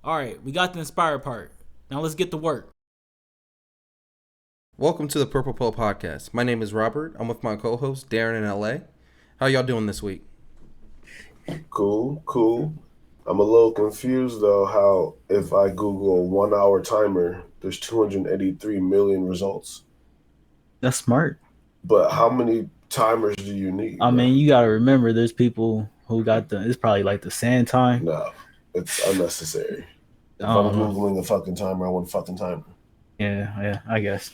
All right, we got the inspired part. Now let's get to work. Welcome to the Purple Pill Podcast. My name is Robert. I'm with my co-host Darren in LA. How y'all doing this week? Cool. I'm a little confused though how if I Google a 1 hour timer, there's 283 million results. That's smart. But how many timers do you need, I bro? mean, you gotta remember, there's people who got it's probably like the sand time. No, it's unnecessary. I If I'm don't know. Googling a fucking timer, I want a fucking timer. Yeah, I guess.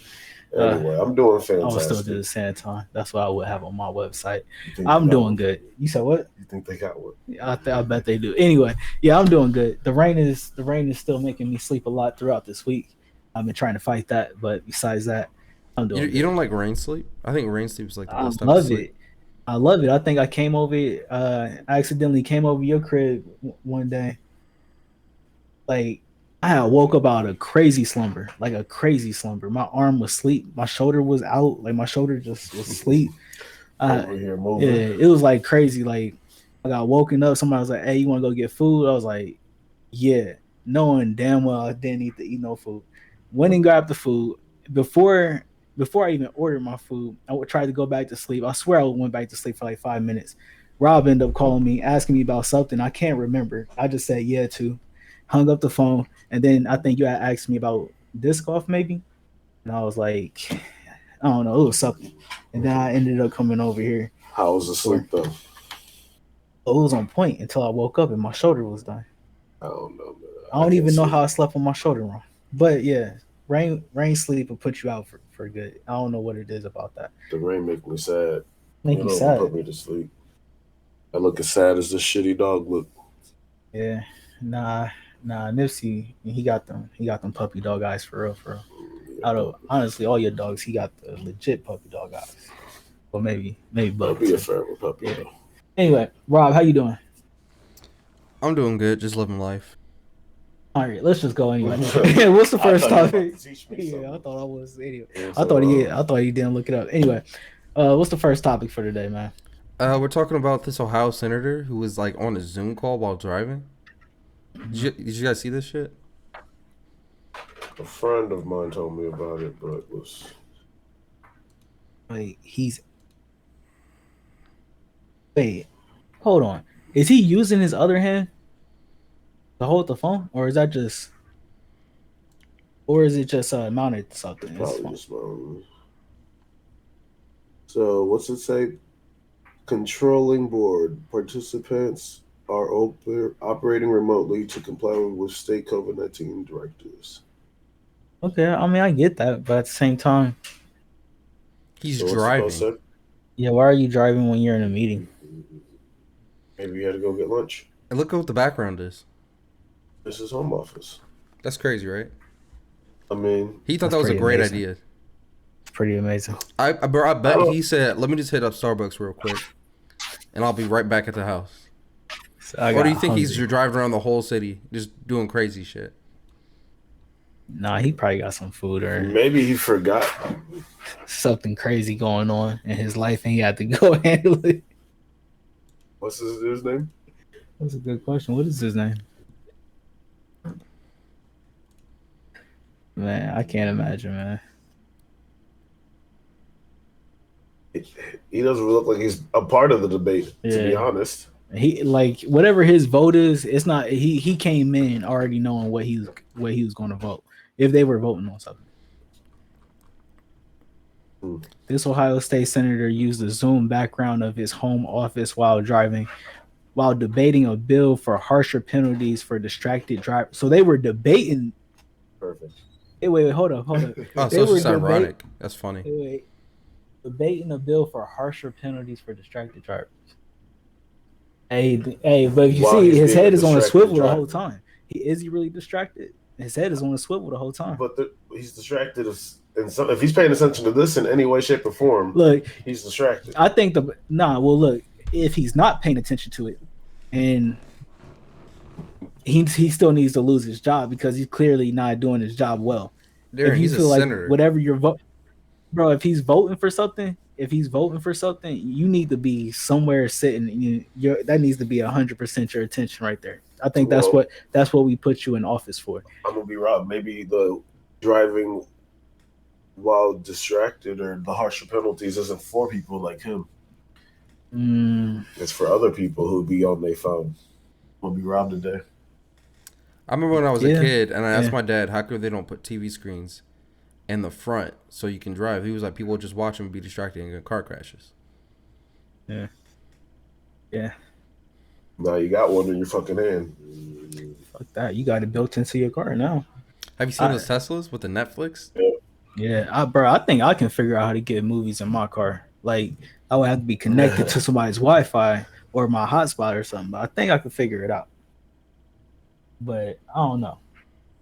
Anyway, I'm doing I would still do fantastic. the sand time. That's what I would have on my website. You think they I'm got doing one? good. You said what? You think they got one? I bet they do. Anyway, yeah, I'm doing good. The rain is still making me sleep a lot throughout this week. I've been trying to fight that, but besides that, I'm You, doing you good. don't like rain sleep? I think rain sleep is like the I best type of love sleep. it. I love it. I think I came over. I accidentally came over your crib one day. Like I had woke up out of a crazy slumber, like a crazy slumber. My arm was asleep. My shoulder was out. Like my shoulder just was asleep. Over here Yeah, moving. it was like crazy. Like I got woken up. Somebody was like, "Hey, you want to go get food?" I was like, "Yeah," knowing damn well I didn't need to eat no food. Went and grabbed the food before before I even ordered my food. I would try to go back to sleep. I swear I went back to sleep for like 5 minutes. Rob ended up calling me, asking me about something I can't remember. I just said yeah to, hung up the phone, and then I think you had asked me about disc golf maybe, and I was like, I don't know, it was something, and then I ended up coming over here. How was the sleep For, though? it was on point until I woke up and my shoulder was done. I don't know, man. I I don't can't even know sleep. how I slept on my shoulder wrong. But yeah, rain sleep will put you out for good. I don't know what it is about that. The rain make me sad. Make You you know, it put sad. me to sleep. I look as sad as this shitty dog look. Yeah. Nah, Nipsey, he got them puppy dog eyes for real, for real. Yeah, Out of but honestly all your dogs, he got the legit puppy dog eyes. Or maybe I'll both be a too. forever puppy Yeah. though. Anyway, Rob, how you doing? I'm doing good, just living life. All right, let's just go anyway. What's the I first thought you were about topic? to teach me Yeah, I something. thought I was anyway. Yeah, I thought he so I thought he didn't look it up. Anyway, what's the first topic for today, man? We're talking about this Ohio senator who was like on a Zoom call while driving. Mhm. Did you guys see this shit? a friend of mine told me about it, but it was Wait, wait, hold on. Is he using his other hand to hold the phone, or is it just mounted to something? His probably phone. just so what's it say? Controlling board participants are operating remotely to comply with state COVID-19 directives. Okay, I mean I get that, but at the same time, He's So what's it supposed driving. to say? yeah, why are you driving when you're in a meeting? Maybe you had to go get lunch. And look at what the background is. This is home office. That's crazy, right? I mean, He thought That's that was a pretty great amazing. idea. It's pretty amazing. I I bet don't. he said, "Let me just hit up Starbucks real quick, and I'll be right back at the house." So I Or do got you think he's hungry. just driving around the whole city just doing crazy shit? Nah, he probably got some food or Maybe he forgot. something crazy going on in his life, and he had to go handle it. What's his dude's name? That's a good question. What is his name? Man, I can't imagine, man. He doesn't look like he's a part of the debate, to be Yeah. honest. He like whatever his vote is, it's not he came in already knowing what he was going to vote if they were voting on something. Hmm. This Ohio State senator used the Zoom background of his home office while driving, while debating a bill for harsher penalties for distracted drivers. So they were debating. Perfect. Hey, wait, hold up, hold up. Oh, They so it's were just ironic. That's funny. debating a bill for harsher penalties for distracted drivers. Hey, but if you While see, he's his being a head is on a distracted swivel the whole driver. time. Is he really distracted? His head is on a swivel the whole time. But he's distracted. If he's paying attention to this in any way, shape, or form, Look, he's distracted. I think well, look, if he's not paying attention to it, and he still needs to lose his job because he's clearly not doing his job well. If Darren, you he's a feel like senator. whatever you're voting, bro, if he's voting for something, you need to be somewhere sitting. That needs to be 100% your attention right there. I think that's what we put you in office for. I'm gonna be robbed. Maybe the driving while distracted or the harsher penalties isn't for people like him. It's for other people who be on their phone. Will be robbed today. I remember when I was a Yeah. kid and I asked Yeah. my dad, how come they don't put TV screens in the front so you can drive? He was like, people just watch them and be distracted and get car crashes. Yeah. Yeah. Now you got one in your fucking hand. Fuck that. You got it built into your car now. Have you seen those Teslas with the Netflix? Yeah, bro, I think I can figure out how to get movies in my car. Like, I would have to be connected to somebody's Wi-Fi or my hotspot or something. But I think I could figure it out. But I don't know.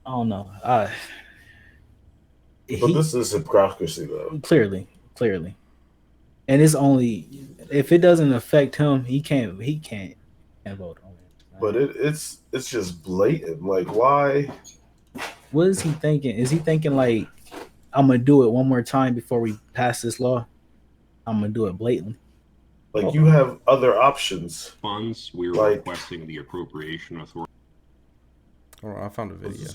But this is hypocrisy, though. Clearly, and it's only if it doesn't affect him, he can't vote on it. But it's just blatant. Like, why? What is he thinking? Is he thinking like, I'm gonna do it one more time before we pass this law? I'm gonna do it blatantly. Like, you have other options. Funds. We were requesting the appropriation authority. Oh, I found a video,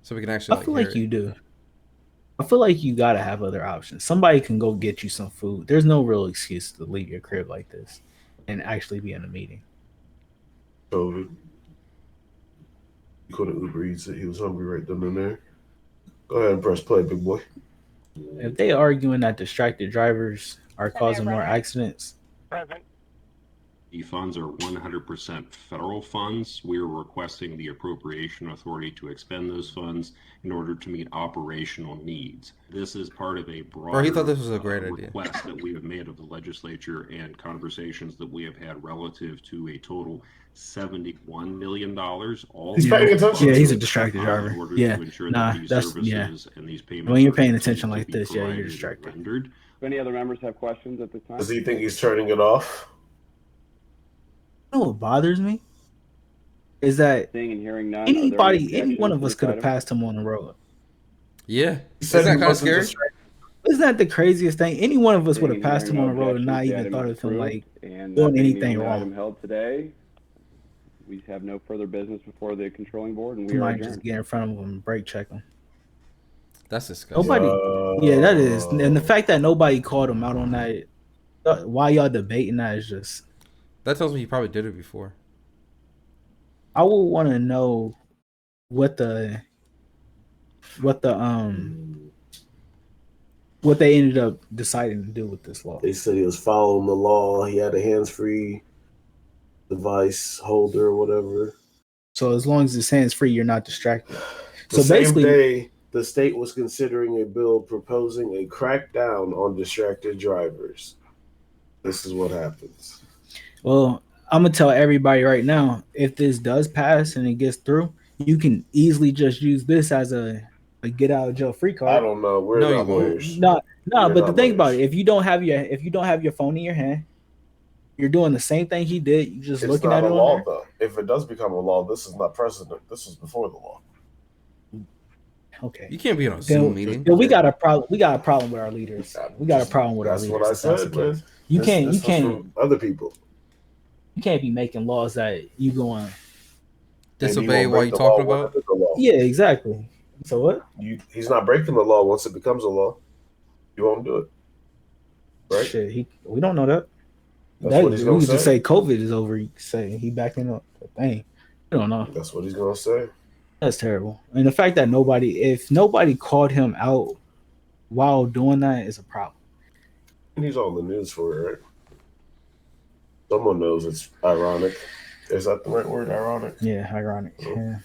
so we can I actually. feel like you do. I feel like you gotta have other options. Somebody can go get you some food. There's no real excuse to leave your crib like this and actually be in a meeting. COVID. He could have Uber Eats it. He was hungry right then and there. Go ahead and press play, big boy. If they arguing that distracted drivers are causing more accidents, The funds are 100% federal funds. We are requesting the appropriation authority to expend those funds in order to meet operational needs. This is part of a broader he thought this was a great idea. request that we have made of the legislature and conversations that we have had relative to a total $71 million. All He's paying attention. Yeah, he's a distracted driver. In order Yeah, to ensure nah, that these that's services and these payments when you're are paying continued attention to like be this, yeah, you're provided and distracted. rendered. Do any other members have questions at this time? Does he think he's turning it off? You know what bothers me is that Seeing and hearing none. any one of us could have passed him on the road. Yeah, He isn't that kind of wasn't scary? distracted. Isn't that the craziest thing? Any one of us would have Seeing and passed him on hearing the no road and not objections, the even item thought is of him approved, like and doing that being anything the wrong. item held today, we have no further business before the controlling board, and we are Somebody adjourned. just get in front of him and brake check him. That's disgusting. Nobody. Yeah, that is. And the fact that nobody called him out on that, why y'all debating that is just. That tells me he probably did it before. I would want to know what they ended up deciding to do with this law. They said he was following the law. He had a hands-free device holder or whatever. So as long as it's hands-free, you're not distracted. The So same basically, day, the state was considering a bill proposing a crackdown on distracted drivers. This is what happens. well, I'm gonna tell everybody right now, if this does pass and it gets through, you can easily just use this as a get out of jail free card. I don't know. We're No, not you won't. lawyers. No, We're but the not thing about lawyers. it, if you don't have your phone in your hand, you're doing the same thing he did. You're just It's looking not at a it on law, there. though. If it does become a law, this is not precedent. This is before the law. Okay. You can't be on a Zoom meeting. Then we got a problem. We got a problem with our leaders. We got a problem with our That's leaders. what I if that's the said, case. man. You This can't. was You can't. from other people. You can't be making laws that you going. Disobey And while won't you break the law talking once about? it's a law. Yeah, exactly. So what? He's not breaking the law once it becomes a law. You won't do it. Right? Shit, we don't know that. That's what he's we gonna could just say. say COVID is over. You could say he backing up the thing. We don't know. That's what he's gonna say. That's terrible. And the fact that if nobody called him out while doing that is a problem. And he's on the news for it, right? Someone knows it's ironic. Is that the right word? Ironic. Yeah, ironic. Yeah.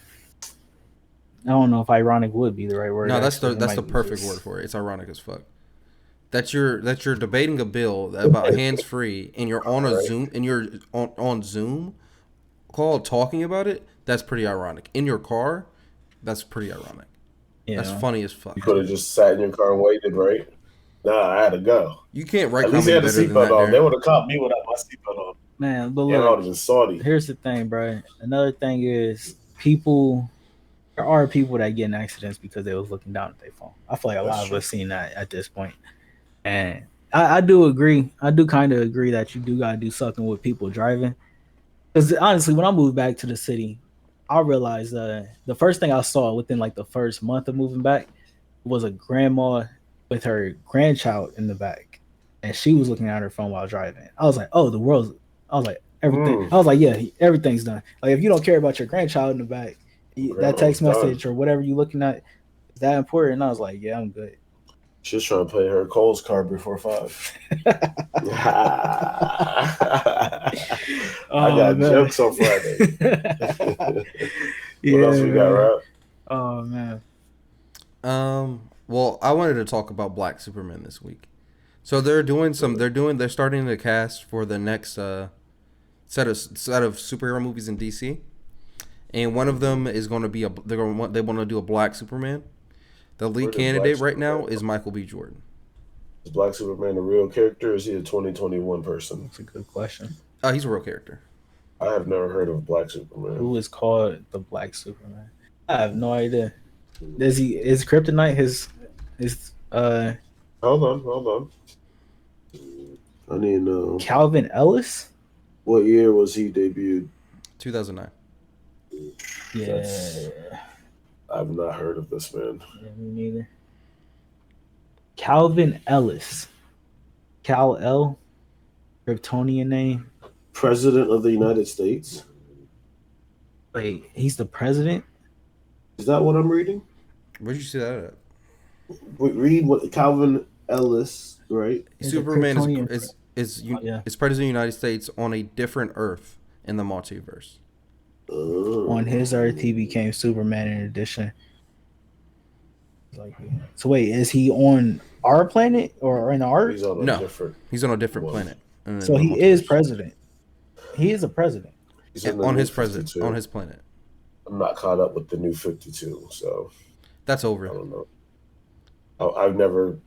I don't know if ironic would be the right word. No, that's actually. the It might be perfect just- word for it. It's ironic as fuck. That you're debating a bill about hands free and you're on a Right. Zoom and you're on Zoom call talking about it. That's pretty ironic. In your car, that's pretty ironic. Yeah. That's funny as fuck. You could have just sat in your car and waited, right? Nah, I had to go. You can't write At least he comedy had the better than that. seatbelt on. They Darren. would have caught me without my seatbelt on. Man, but Yeah, I would look, have been salty. here's the thing, bro. Another thing is there are people that get in accidents because they was looking down at their phone. I feel like a That's lot of true. us seen that at this point. And I do agree. I do kind of agree that you do got to do something with people driving. Because honestly, when I moved back to the city, I realized the first thing I saw within like the first month of moving back was a grandma with her grandchild in the back, and she was looking at her phone while driving. I was like, oh, the world's. I was like, everything. I was like, yeah, everything's done. Like if you don't care about your grandchild in the back, that Grandma's text message done. or whatever you looking at is that important. And I was like, yeah, I'm good. She's trying to play her Cole's card before 5. I Oh got man. jokes on Friday. What else we got, man. Rob? Oh man. Well, I wanted to talk about Black Superman this week. So they're starting to cast for the next set of superhero movies in DC, and one of them is going to be they want to do a Black Superman. The lead candidate right now is Michael B. Jordan. Is Black Superman a real character, or is he a 2021 person? That's a good question. He's a real character. I have never heard of Black Superman. Who is called the Black Superman? I have no idea. Is Kryptonite his Hold on. I need to know. Calvin Ellis? What year was he debuted? 2009. Yeah. I've not heard of this man. Yeah, me neither. Calvin Ellis. Kal-El. Kryptonian name. President of the United States? Wait, he's the president? Is that what I'm reading? Where'd you see that at? Read what Calvin Ellis, right? Superman is president of the United States on a different Earth in the multiverse. On his Earth, he became Superman in addition. So wait, is he on our planet or in our? He's on a different planet. So he is president. He is a president. He's on his planet. I'm not caught up with the new 52, so that's over. I don't know. I've never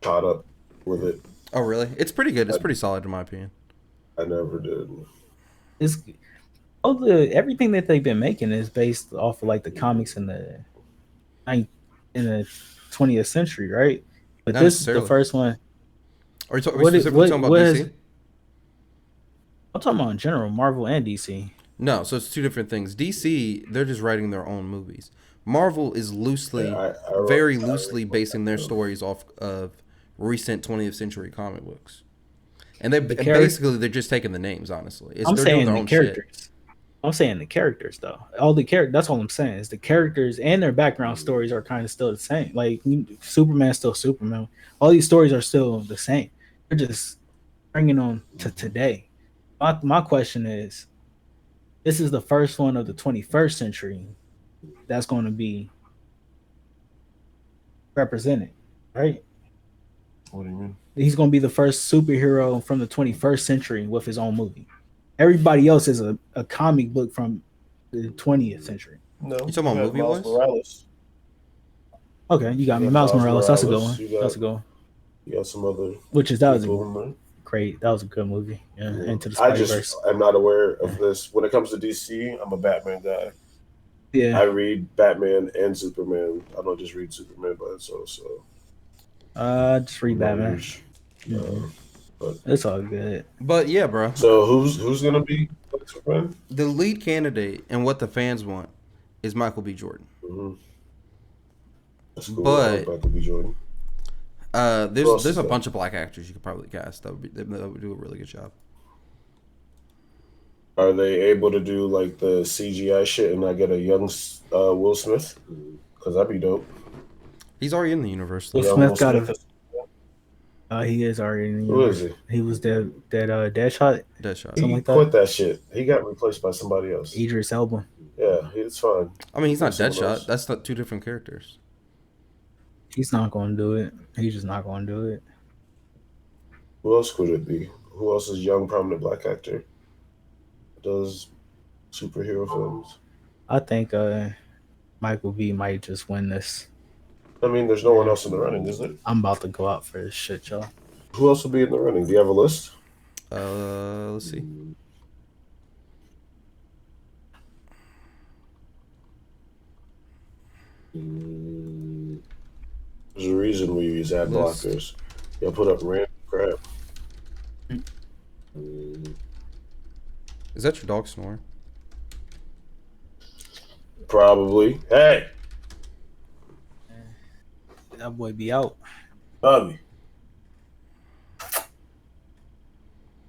caught up with it. Oh, really? It's pretty good. It's pretty solid in my opinion. I never did. Everything that they've been making is based off of like the comics in the 20th century, right? But this is the first one. Are you specifically talking about DC? I'm talking about in general, Marvel and DC. No, so it's two different things. DC, they're just writing their own movies. Marvel is very loosely basing their stories off of recent 20th century comic books. And basically they're just taking the names, honestly. I'm saying the characters. I'm saying the characters though. That's all I'm saying is the characters and their background stories are kind of still the same. Like Superman's still Superman. All these stories are still the same. They're just bringing them to today. My question is, this is the first one of the 21st century that's going to be represented, right? What do you mean? He's going to be the first superhero from the 21st century with his own movie. Everybody else is a comic book from the 20th century. No. You talking about movie-wise? Morales. Okay, you got me. Miles Morales. That's a good one. That's a good one. You got some other. That was great. That was a good movie. Yeah. Into the Spider-Verse. I'm not aware of this. When it comes to DC, I'm a Batman guy. Yeah. I read Batman and Superman. I don't just read Superman by itself. So. Just read Batman. But it's all good. But yeah, bro. So who's gonna be Superman? The lead candidate and what the fans want is Michael B. Jordan. Mm-hmm. That's cool. But Michael B. Jordan. There's a bunch of black actors you could probably cast that would do a really good job. Are they able to do like the CGI shit and not get a young Will Smith? Because that'd be dope. He's already in the universe. Will Smith got a. He is already in the universe. Who is he? He was Deadshot. Deadshot. He quit that shit. He got replaced by somebody else. Idris Elba. Yeah, it's fine. I mean, he's not Deadshot. That's not two different characters. He's not going to do it. He's just not going to do it. Who else could it be? Who else is young, prominent black actor? Does superhero films? I think Michael B might just win this. I mean, there's no one else in the running, is there? I'm about to go out for this shit, y'all. Who else will be in the running? Do you have a list? Let's see. There's a reason we use ad blockers. You'll put up random crap. Is that your dog snoring? Probably. Hey, That boy be out. Bobby.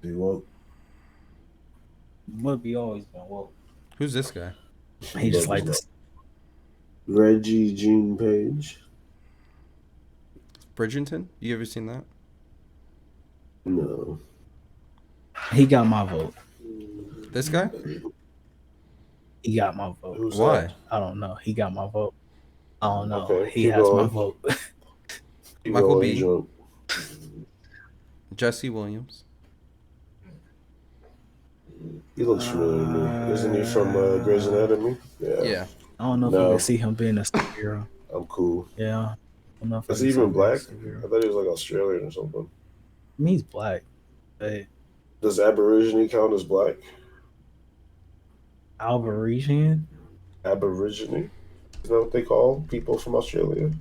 He woke. Would be always been woke. Who's this guy? He just like this. Reggie Jean Page. Bridgerton? You ever seen that? No. He got my vote. This guy? He got my vote. Who's Why? that? I don't know. He got my vote. I don't know. Okay, He keep has my going. vote. Keep Michael going, B. drunk. Jesse Williams. He looks familiar to me. Isn't he from Grey's Anatomy? Yeah. I don't know if I can see him being a superhero. I'm cool. Yeah. I don't know if Is I he can see even him being a black? superhero. I thought he was like Australian or something. I mean, he's black. But Does Aborigine count as black? Aborigine? Aborigine? Is that what they call people from Australia?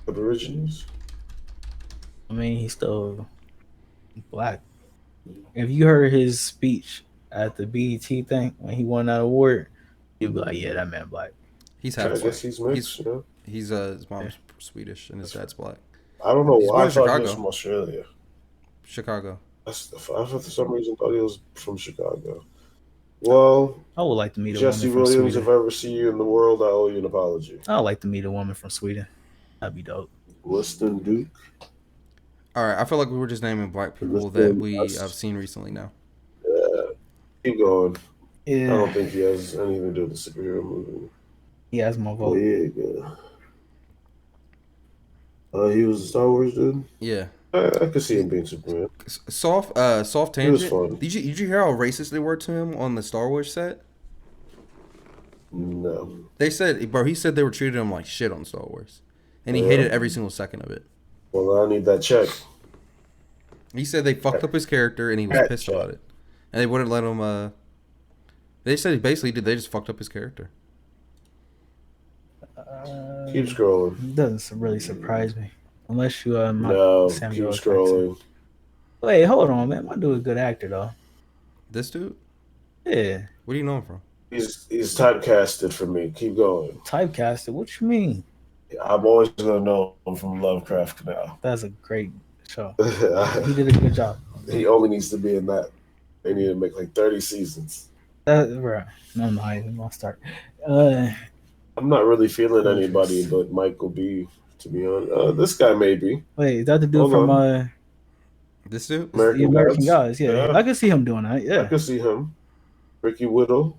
Aborigines? I mean, he's still black. If you heard his speech at the BET thing when he won that award, you'd be like, yeah, that man black. He's I half guess black. he's mixed. Yeah. He's his mom's Swedish and his dad's black. I don't know He's why I born in thought he Chicago. was from Australia. Chicago. I for some reason thought he was from Chicago. Well, I would like to meet a Jesse woman from Williams, Sweden. if I ever see you in the world, I owe you an apology. I would like to meet a woman from Sweden. That'd be dope. Weston Duke. All right. I feel like we were just naming black people that we have seen recently now. Keep going. I Yeah, don't think he has anything to do with the superhero movie. he has my Oh, vote. yeah, good. He was a Star Wars dude. Yeah. I could see him being Superman. Soft He was tangent. fun. Did you hear how racist they were to him on the Star Wars set? No. They said, bro, he said they were treating him like shit on Star Wars, and he hated every single second of it. Well, I need that check. He said they fucked up his character, and he was pissed about it, and they wouldn't let him. They said basically they just fucked up his character. Keep scrolling. It doesn't really surprise me. Unless you No, Samuel keep L. Jackson. scrolling. Wait, hold on, man. My dude a good actor though. This dude, Yeah. where do you know him from? He's typecasted for me. Keep going. Typecasted. What you mean? I'm always gonna know him from Lovecraft now. That's a great show. He did a good job. He only needs to be in that. They need to make like 30 seasons. Bro. No, I'm not even gonna start. I'm not really feeling anybody but Michael B. To be honest, this guy maybe. Wait, is that the dude Hold from on. This dude? The American Gods? Yeah, Yeah. I could see him doing that. I Yeah. can see him. Ricky Whittle.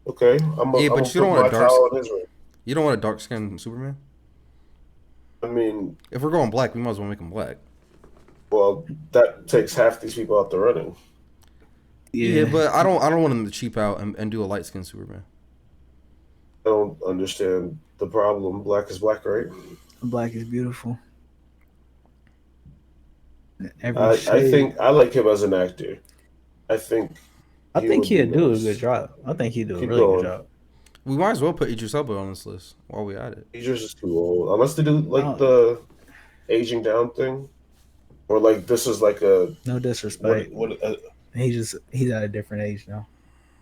Okay, Yeah, but you don't want a dark. towel in his ring. You don't want a dark skinned Superman. I mean, If we're going black, we might as well make him black. well, that takes half these people out the running. Yeah, but I don't want him to cheap out and do a light skinned Superman. I don't understand the problem. Black is black, right? Black is beautiful. Every I shade. think I like him as an actor. I think he'd do a nice. good job. I think he'd do a Keep really going. good job. We might as well put Idris Elba on this list while we at it. He's just too old. Unless they do like Oh. the aging down thing, or like this is like a No disrespect. what He's at a different age now.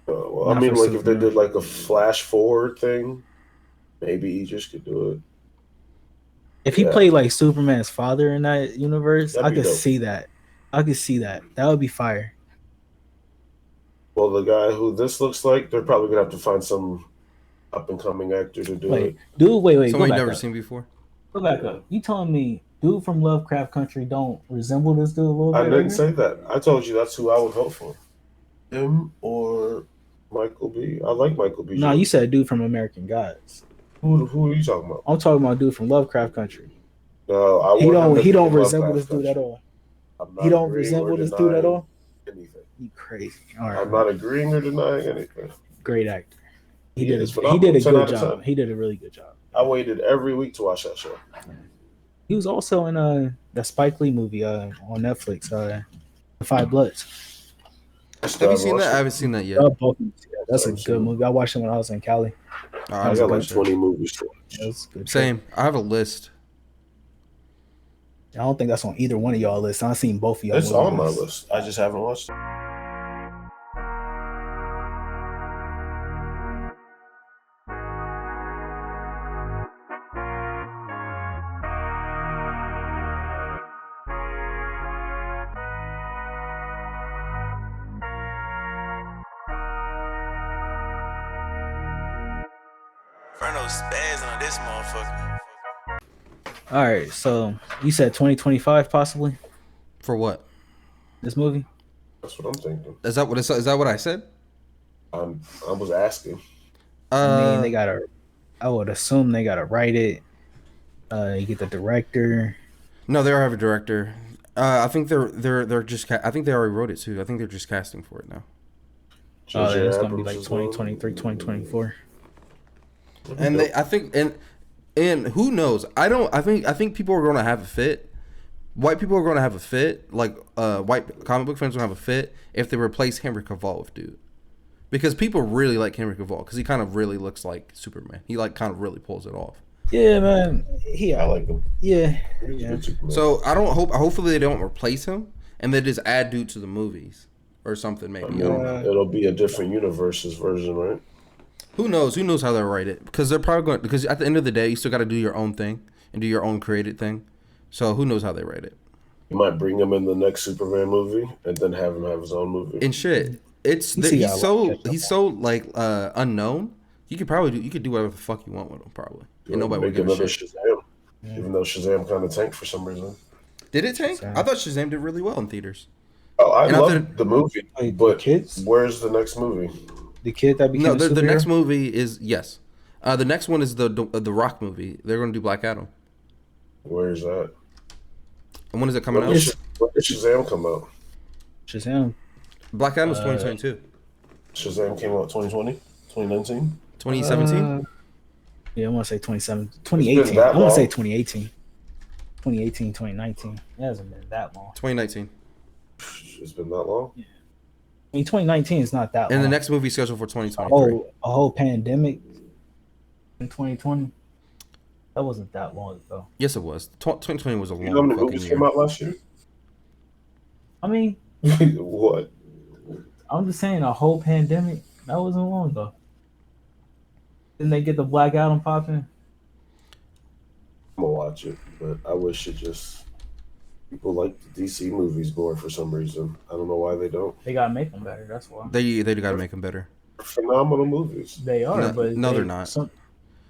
well, I Not mean, for like if they Superman. did like a flash forward thing, maybe he just could do it. If he Yeah. played like Superman's father in that universe, That'd I be could dope. see that. I could see that. That would be fire. Well, the guy who this looks like, they're probably gonna have to find some up and coming actor to do Wait, it. dude, wait, Someone go you've back never up. seen before. Go back up. You telling me dude from Lovecraft Country don't resemble this dude a little bit? I didn't right say that. I told you that's who I would vote for. Him or Michael B. I like Michael B. No, you said dude from American Gods. Who are you talking about? I'm talking about dude from Lovecraft Country. No, I He want him to he be don't in resemble Lovecraft this dude at Country. all. I'm not He don't agreeing resemble or this dude at denying all. anything. You crazy. All right. I'm not agreeing or denying anything. Great actor. He He did is a phenomenal. 10 good out of job. 10. He did a really good job. I waited every week to watch that show. He was also in the Spike Lee movie on Netflix, The Five Bloods. Have you seen that? I haven't seen that yet. That's a good movie. I watched it when I was in Cali. I I got like watch it. 20 movies to watch. It was a good. Same. I have a list. I don't think that's on either one of y'all lists. I've seen both of y'all. It's on my list. I just haven't watched it. Frono spaz on this motherfucker. All right, so you said 2025 possibly For what? this movie. That's what I'm thinking. Is that what I said? I was asking. I mean, they gotta. I would assume they gotta write it. You get the director. No, they already have a director. I think they're just. I think they already wrote it too. I think they're just casting for it now. Oh, then J.J. it's gonna be Abrams like is going. 2023, 2024. And I think and who knows? I think people are going to have a fit. White people are going to have a fit. Like white comic book fans are going to have a fit if they replace Henry Cavill with dude. Because people really like Henry Cavill because he kind of really looks like Superman. He like kind of really pulls it off. Yeah, man. I like him. Yeah. He's a good Superman. So hopefully they don't replace him and they just add dude to the movies or something maybe. I don't know. It'll be a different universe's version, right? Who knows? Who knows how they'll write it? Because they're probably going. Because at the end of the day, you still got to do your own thing and do your own created thing. So who knows how they write it? You might bring him in the next Superman movie and then have him have his own movie. And shit, he's so like unknown. You could do whatever the fuck you want with him probably, and nobody would Make give a another shit. Shazam, even though Shazam kind of tanked for some reason. Did it tank? I thought Shazam did really well in theaters. Oh, I And love the movie, Wait, but the kids? where's the next movie? The kid that became No, a the superhero? next movie is yes. The next one is the Rock movie. They're going to do Black Adam. Where's that? And when is it coming When out? did Shazam come out? Shazam. Black Adam is 2022. Shazam came out 2020, 2019. 2017? Yeah, I want to say 2017, It's 2018. been that I want to long. say 2018. 2018, 2019. It hasn't been that long. 2019. It's been that long. I mean, 2019 is not that long. And the next movie is scheduled for 2023. a whole pandemic in 2020. That wasn't that long ago. Yes, it was. 2020 was a You know how long many fucking movies year. came out last year? I mean, What? I'm just saying a whole pandemic. That wasn't long ago. Didn't they get the Black Adam popping? I'm gonna watch it, but I wish it just people like the DC movies more for some reason. I don't know why they don't. They gotta make them better. That's why. They got to make them better. Phenomenal movies. They are, No- but no, they're not.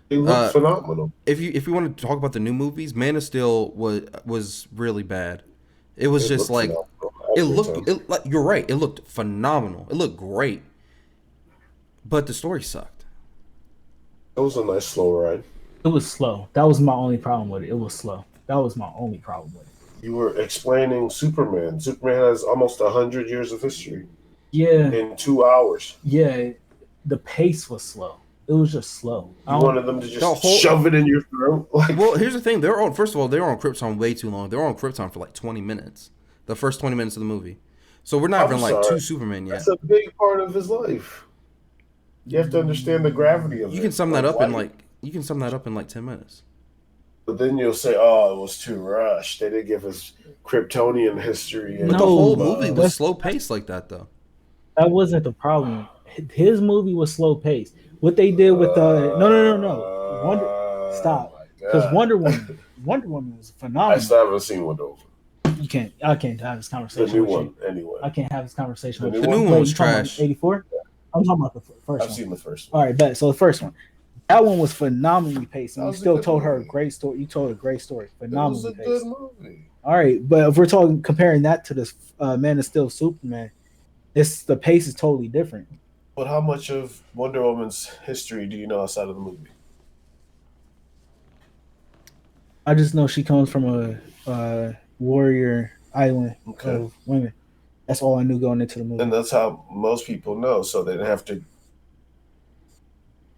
They look phenomenal. If you want to talk about the new movies, Man of Steel was really bad. It was just looked like phenomenal it every looked. time. Like you're right. It looked phenomenal. It looked great, but the story sucked. It was a nice slow ride. It was slow. That was my only problem with it. It was slow. That was my only problem with it. You were explaining Superman. Superman has almost 100 years of history Yeah, in 2 hours. yeah. The pace was slow. It was just slow. You wanted them to just The whole- shove it in your throat. Like, Well, here's the thing. First of all, they were on Krypton way too long. They were on Krypton for like 20 minutes. The first 20 minutes of the movie. So we're not I'm even like sorry. two Superman yet. that's a big part of his life. You have to understand the gravity of it. You can sum that up why- in like 10 minutes. But then you'll say, "Oh, it was too rushed. They didn't give us Kryptonian history." And But the No, whole but movie was that's- slow paced like that though. That wasn't the problem. His movie was slow paced. What they did with no. Stop. Because Wonder Woman was I phenomenal. still haven't seen Wonder Woman. I can't have this The conversation new with one, you. anyway. I can't have this conversation The with new you. one? The new one was you talking about trash. 84? I'm talking about the first I've one. seen the first one. All right, bet. So the first one. That one was phenomenally paced. And That you was a still good told her a movie. great story. You told a great story. It was Phenomenally a good paced. movie. All right, but if we're comparing that to this Man of Steel Superman, the pace is totally different. But how much of Wonder Woman's history do you know outside of the movie? I just know she comes from a warrior island Okay. of women. That's all I knew going into the movie. And that's how most people know, so they didn't have to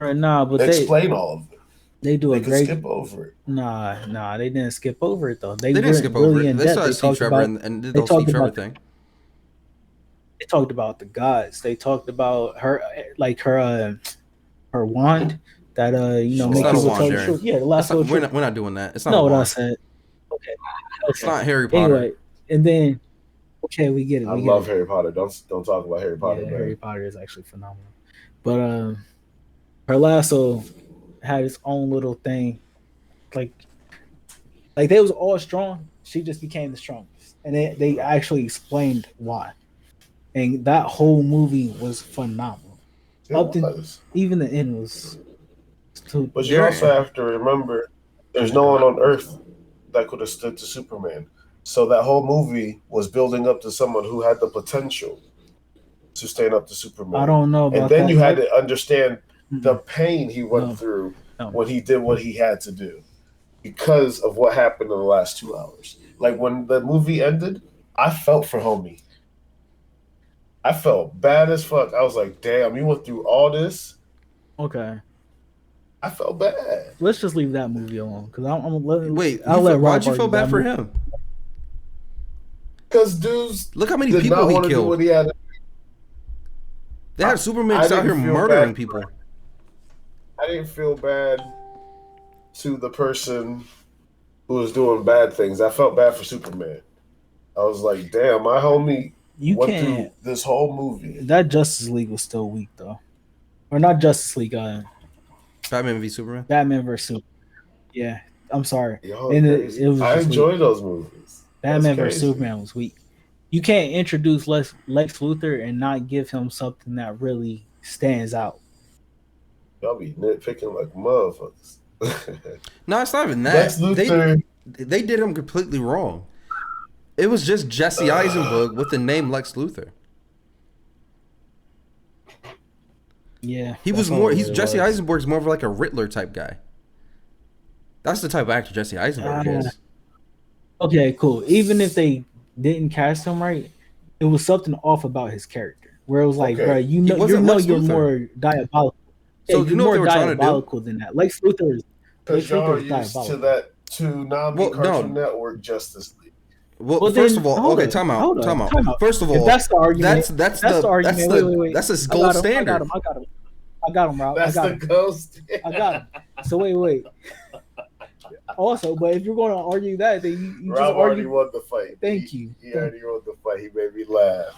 Nah, but explain all of it. they do They a could great. skip over it. Nah, they didn't skip over it though. They didn't skip over really it. in They depth. started They Steve talked Trevor about and did they the whole Steve talked Trevor about- thing. they talked about the gods. They talked about her, like her wand that It's make not a people wand, tell the Darren. truth. Yeah, the last That's not, little we're truth. not doing that. It's not. No, a what I wand. said. Okay. It's not Harry Potter. Anyway, and then we get it. I we love get it. Harry Potter. Don't talk about Harry Potter, Yeah, man. Harry Potter is actually phenomenal. But her lasso had its own little thing. Like they was all strong. She just became the strongest. And they actually explained why. And that whole movie was phenomenal. It Up to- was. Even the end was But you also have to remember, there's no one on Earth that could have stood to Superman. So that whole movie was building up to someone who had the potential to stand up to Superman. I don't know about and then that. you had to understand the pain he went through No. when he did what he had to do because of what happened in the last 2 hours. Like when the movie ended, I felt for homie. I felt bad as fuck. I was like, damn, you went through all this. Okay. I felt bad. Let's just leave that movie alone because Wait, why'd you feel bad for him? Because dudes, look how many did people not he want to do killed. what he had. They had Superman just out here murdering people. I didn't feel bad to the person who was doing bad things. I felt bad for Superman. I was like, damn, my homie went through this whole movie. That Justice League was still weak though, or not Justice League. Batman v Superman. Batman vs Superman. Yeah, I'm sorry. Yo, and it was. I enjoy those movies. Batman vs Superman was weak. You can't introduce Lex Luthor and not give him something that really stands out. Y'all be nitpicking like motherfuckers. No, it's not even that. Lex Luthor. They did him completely wrong. It was just Jesse Eisenberg with the name Lex Luthor. Yeah, he was more. Jesse Eisenberg's more of like a Riddler type guy. That's the type of actor Jesse Eisenberg is. Okay, cool. Even if they didn't cast him right, it was something off about his character. Where it was like, bro, you know you're more diabolical. So you know what they were trying to do? Than that. Lex Luthor is. Because y'all are used to that Toonami Cartoon Network Justice League. Well, first of all, okay, time out. First of all, that's the argument. That's the argument. Wait. That's a gold standard. I got him, Rob. That's the gold standard. I got him. So wait. Also, but if you're going to argue that, then you Rob just already won the fight. Thank you. He already won the fight. He made me laugh.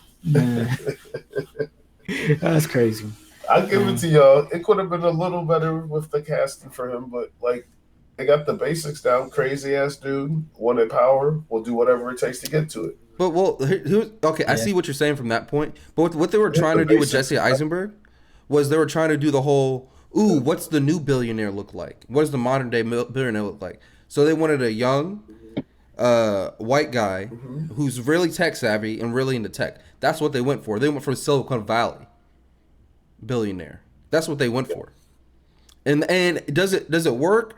That's crazy. I'll give it to y'all. It could have been a little better with the casting for him, but like they got the basics down. Crazy ass dude, wanted power, will do whatever it takes to get to it. But okay, I see what you're saying from that point. But what they were trying to do with Jesse Eisenberg was they were trying to do the whole, what's the new billionaire look like? What does the modern day billionaire look like? So they wanted a young white guy who's really tech savvy and really into tech. That's what they went for. They went for Silicon Valley billionaire. That's what they went for. And does it work?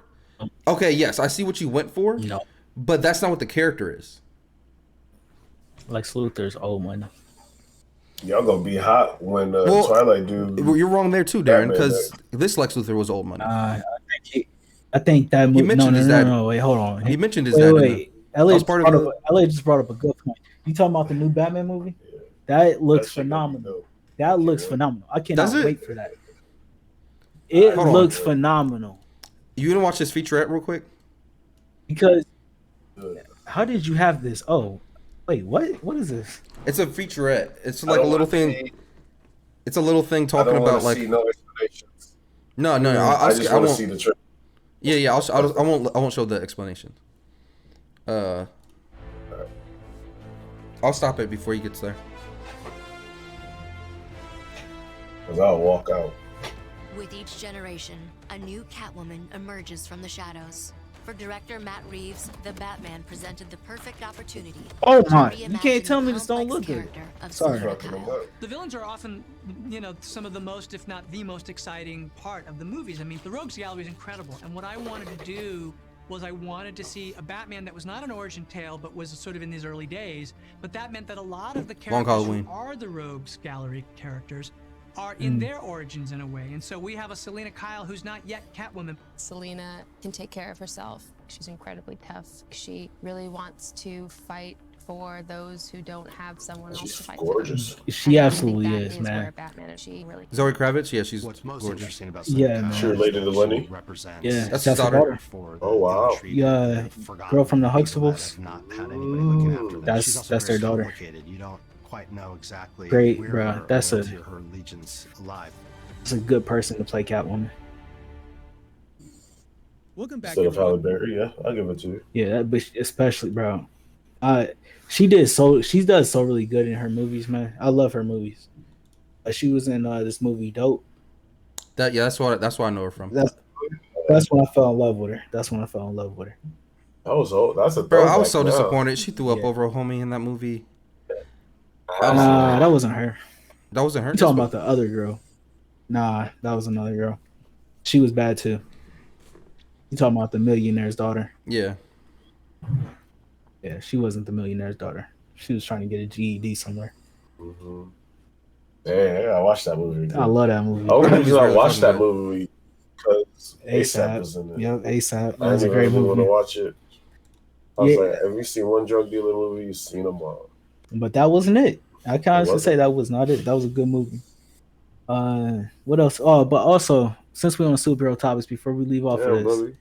Okay, yes, I see what you went for. No. But that's not what the character is. Lex Luthor's old money. Y'all gonna be hot when Twilight dude. You're wrong there too, Darren, because this Lex Luthor was old money. I think that movie. He mentioned his dad. No, wait, hold on. He mentioned his dad. Wait. LA just brought up a good point. You talking about the new Batman movie? Yeah. That looks phenomenal. That looks phenomenal. I cannot wait for that. It looks phenomenal. You gonna watch this featurette real quick? Because how did you have this? Oh, wait, what? What is this? It's a featurette. It's like a little thing. It's a little thing talking about like. No explanations. No. I just want to see the trailer. Yeah. I won't show the explanations. I'll stop it before he gets there. Because I'll walk out. With each generation, a new Catwoman emerges from the shadows. For director Matt Reeves, the Batman presented the perfect opportunity. Oh my! You can't tell me this don't look good. Sorry. The villains are often, some of the most, if not the most exciting part of the movies. I mean, the Rogues Gallery is incredible, and what I wanted to do was I wanted to see a Batman that was not an origin tale, but was sort of in his early days. But that meant that a lot of the characters who are the Rogues Gallery characters are in their origins in a way. And so we have a Selena Kyle who's not yet Catwoman. Selena can take care of herself. She's incredibly tough. She really wants to fight for those who don't have someone else to fight gorgeous. for. She absolutely is, man. Really Zoe Kravitz, yeah, she's What's most gorgeous. interesting about Yeah, Selena she related to Lenny. Yeah, that's his daughter. Oh wow. Yeah, girl from the Huxtables. That's their daughter. You don't quite know exactly. Great, bro. That's her allegiance alive. It's a good person to play Catwoman. Welcome back. Instead of Halle Berry, yeah, I'll give it to you. Yeah, that bitch, especially, bro. She does so really good in her movies, man. I love her movies. She was in this movie Dope. That's why I know her from. That's when I fell in love with her. That's when I fell in love with her. That was old. That's a Bro, I was throwback so now. disappointed. She threw up Yeah. over a homie in that movie. Nah, that wasn't her. That wasn't her. You talking about the other girl? Nah, that was another girl. She was bad too. You talking about the millionaire's daughter? Yeah. Yeah, she wasn't the millionaire's daughter. She was trying to get a GED somewhere. Mm-hmm. Yeah, I watched that movie. Dude. I love that movie. The only That reason movie's I really watched that fucking good. movie because ASAP ASAP. was in it. Yep, ASAP. That I was a didn't great really want to movie. watch it. I was Yeah. like, have you seen one drug dealer movie? You've seen them all. But that wasn't it. I can honestly wasn't? say that was not it. That was a good movie. What else? Oh, but also since we're on superhero topics, before we leave off Yeah, of this,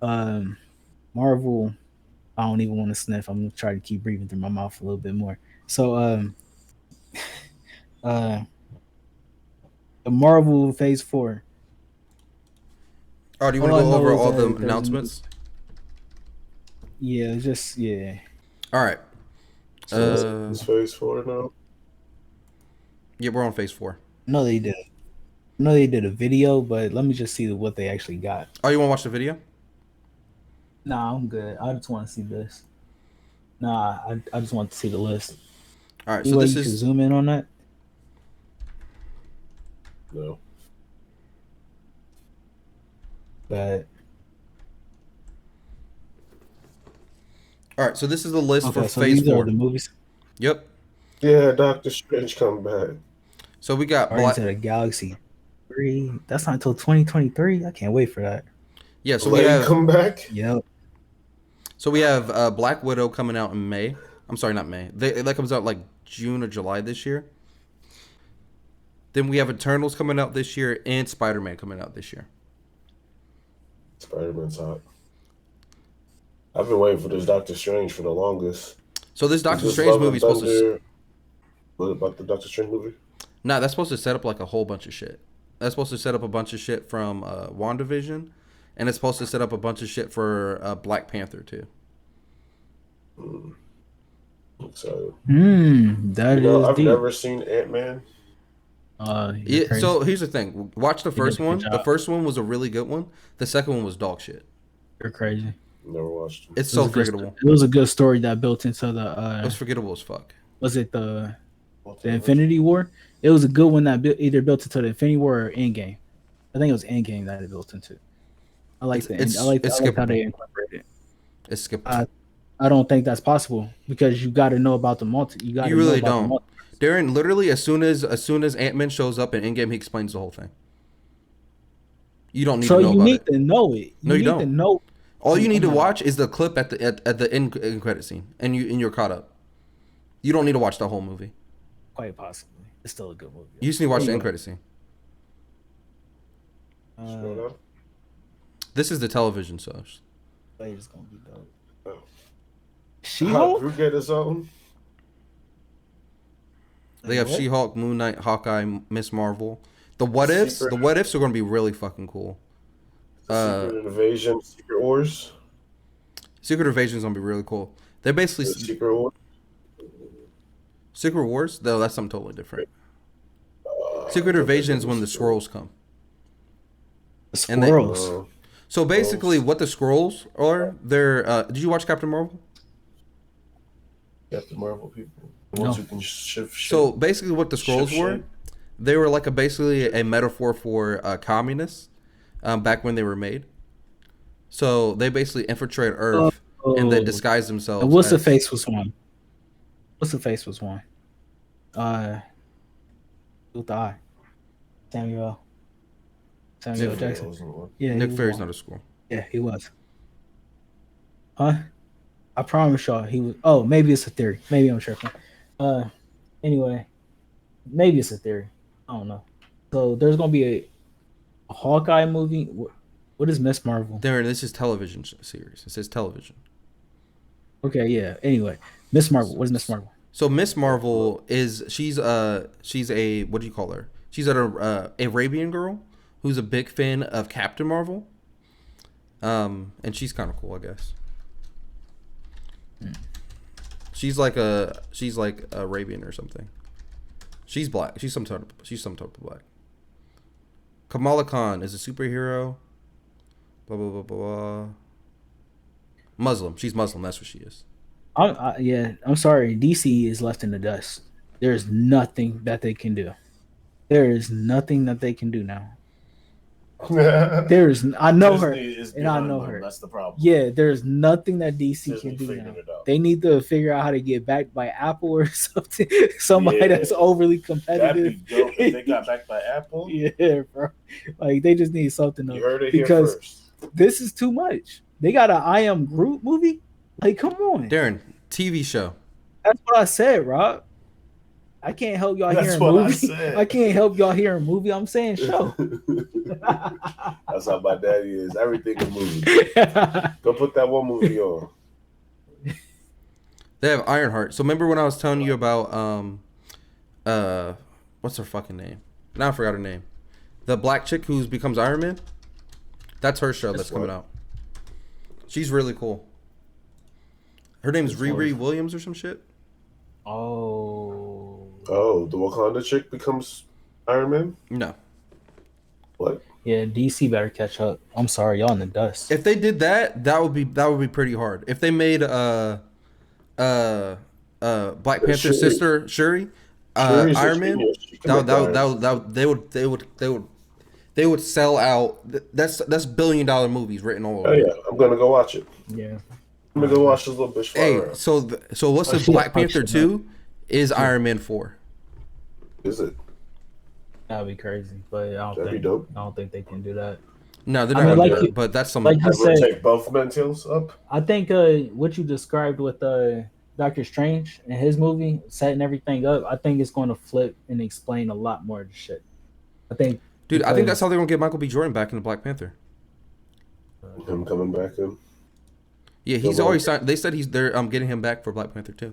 buddy. Marvel. I don't even want to sniff. I'm gonna try to keep breathing through my mouth a little bit more. So, the Marvel Phase 4. Oh, do you want All to I go know over is all that the there's a announcements? Yeah, just yeah. All right. So it's Phase 4 now? Yeah, we're on Phase 4. No, they did. No, they did a video, but let me just see what they actually got. Oh, you want to watch the video? Nah, I'm good. I just want to see this. Nah, I just want to see the list. All right, Any so way this you can is zoom in on that. No. But all right. So this is the list okay, for so Phase these are 4. the movies. Yep. Yeah, Doctor Strange come back. So we got Guardians of the Galaxy 3. That's not until 2023. I can't wait for that. Yeah, so Blade come back? Yep. So we have Black Widow coming out in May. I'm sorry, not May. That comes out like June or July this year. Then we have Eternals coming out this year and Spider-Man coming out this year. Spider-Man's hot. I've been waiting for this Doctor Strange for the longest. So this Doctor Strange movie is supposed to... What about the Doctor Strange movie? Nah, that's supposed to set up like a whole bunch of shit. That's supposed to set up a bunch of shit from WandaVision. And it's supposed to set up a bunch of shit for Black Panther too. Excited. I've never seen Ant-Man. Yeah, so here's the thing. Watch the first one. job. The first one was a really good one. The second one was dog shit. You're crazy. Never watched it. It's so forgettable. It was a good story that built into the. It was forgettable as fuck. Was it the Infinity War? It was a good one that either built into the Infinity War or Endgame. I think it was Endgame that it built into. I like the end. I like how they incorporated it. It's skippable. I don't think that's possible because you got to know about the multi. You really don't. Darren, literally, as soon as Ant-Man shows up in Endgame, he explains the whole thing. You don't need to know about it. So you need to know it. No, you don't. To know. All you need to watch is the clip at the end credit scene, and you're caught up. You don't need to watch the whole movie. Quite possibly, it's still a good movie. You just need to watch the end credit scene. This is the television source. It's gonna be dope. She-Hulk? Who get his own? They have She-Hulk, Moon Knight, Hawkeye, Miss Marvel. The what ifs are going to be really fucking cool. Secret Invasion, Secret Wars. Secret Invasion is going to be really cool. They're basically Secret Wars. Secret Wars? No, that's something totally different. Secret Invasion is when the Skrulls come. The Skrulls. So basically, what the Skrulls are, they're. Did you watch Captain Marvel? Captain Marvel people. No. Who can shift So basically, what the Skrulls were, they were like basically a metaphor for communists back when they were made. So they basically infiltrate Earth and they disguise themselves. And what's the face was one? What's the face was one? With the eye. Samuel Jackson. Yeah, Nick Fury's not a Skrull. Yeah, he was. Huh? I promise y'all he was. Oh, maybe it's a theory. Maybe I'm tripping. Anyway, maybe it's a theory. I don't know. So there's gonna be a Hawkeye movie. What is Miss Marvel? Darren, this is television series. It says television. Okay, yeah. Anyway, Miss Marvel. What is Miss Marvel? So Miss Marvel she's a what do you call her? She's an Arabian girl who's a big fan of Captain Marvel. And she's kind of cool, I guess. She's like Arabian or something. She's black. She's some type of black. Kamala Khan is a superhero. Blah blah blah blah. Muslim. She's Muslim. That's what she is. I'm sorry. DC is left in the dust. There's nothing that they can do. There is nothing that they can do now. I know her, and I know her. That's the problem. Yeah, there's nothing that DC can do now. They need to figure out how to get backed by Apple or something. Somebody that's overly competitive. That'd be dope if they got backed by Apple. Yeah, bro. Like they just need something else. You heard it because here first. This is too much. They got an I Am Groot movie. Like, come on, Darren. TV show. That's what I said, Rob. I can't help y'all hearing movie. I can't help y'all hearing movie. I'm saying show. That's how my daddy is. Everything is movie. Go put that one movie on. They have Ironheart. So remember when I was telling you about what's her fucking name? Now I forgot her name. The black chick who becomes Iron Man. That's her show that's coming out. She's really cool. Her name's Riri Williams or some shit. Oh, the Wakanda chick becomes Iron Man? No. What? Yeah, DC better catch up. I'm sorry, y'all in the dust. If they did that, that would be pretty hard. If they made Black Panther sister Shuri Iron Man, they would sell out. That's $1 billion movies written all over. Oh yeah, I'm gonna go watch it. Yeah. I'm gonna go watch this little bitch. Hey, so what's the Black Panther 2 is Iron Man 4. Is it? That'd be crazy, but I don't think they can do that. No, they're not gonna do it, but that's something. Like you said, take both mentals up. I think what you described with Doctor Strange and his movie, setting everything up, I think it's going to flip and explain a lot more of the shit. I think that's how they're gonna get Michael B. Jordan back into Black Panther. Him coming back in. Yeah, he's always signed. They said they're getting him back for Black Panther 2.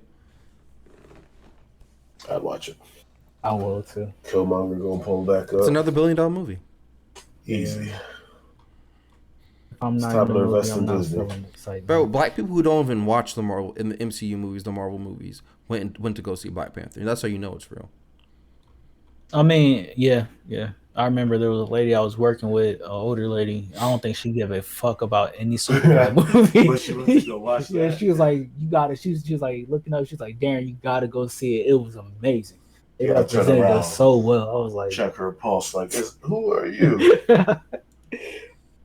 I'd watch it. I will too. Killmonger gonna pull back up. It's another $1 billion movie. Easy. Yeah. I'm not time to invest in Disney. Bro, black people who don't even watch the MCU movies, the Marvel movies, went to go see Black Panther. And that's how you know it's real. I mean, yeah. I remember there was a lady I was working with, an older lady. I don't think she gave a fuck about any superhero movie. But she went to go watch that. Yeah, she was like, "You got it." She was like looking up. She's like, "Darren, you gotta go see it. It was amazing. They represented us so well." I was like, check her pulse. Like, who are you? I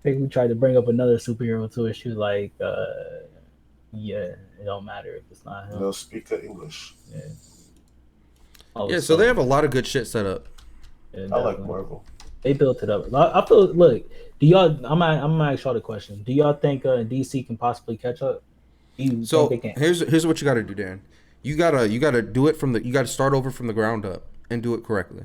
think we tried to bring up another superhero to her. She was like, "Yeah, it don't matter if it's not him." They'll speak the English. Yeah. So they have a lot of good shit set up. Yeah, I like Marvel. They built it up. I feel. Look, do y'all? I'm gonna ask y'all the question. Do y'all think DC can possibly catch up? So here's what you got to do, Darren. You gotta do it you gotta start over from the ground up and do it correctly.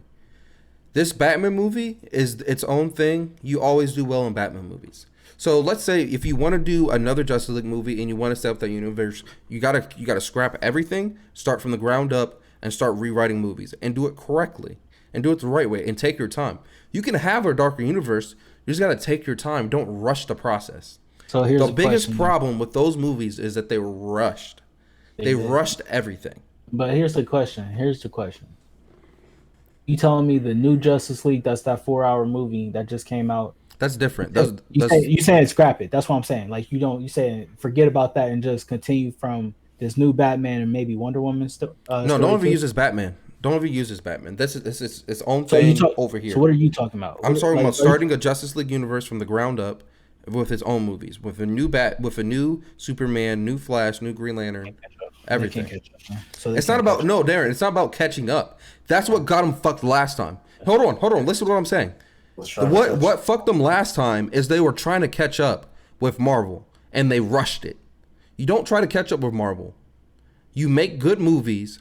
This Batman movie is its own thing. You always do well in Batman movies. So let's say if you want to do another Justice League movie and you want to set up that universe, you gotta scrap everything, start from the ground up, and start rewriting movies and do it correctly. And do it the right way and take your time. You can have a darker universe. You just got to take your time. Don't rush the process. So here's the biggest problem with those movies is that they were rushed. They rushed everything. But here's the question. You telling me the new Justice League, that's that 4-hour movie that just came out? That's different. You saying scrap it. That's what I'm saying. Like you saying forget about that and just continue from this new Batman and maybe Wonder Woman still. No one ever uses Batman. Don't ever use this Batman. This is its own thing over here. So what are you talking about? I'm talking about starting a Justice League universe from the ground up with its own movies, with a new Superman, new Flash, new Green Lantern, everything. So it's not about Darren. It's not about catching up. That's what got them fucked last time. Hold on. Listen to what I'm saying. What fucked them last time is they were trying to catch up with Marvel and they rushed it. You don't try to catch up with Marvel. You make good movies.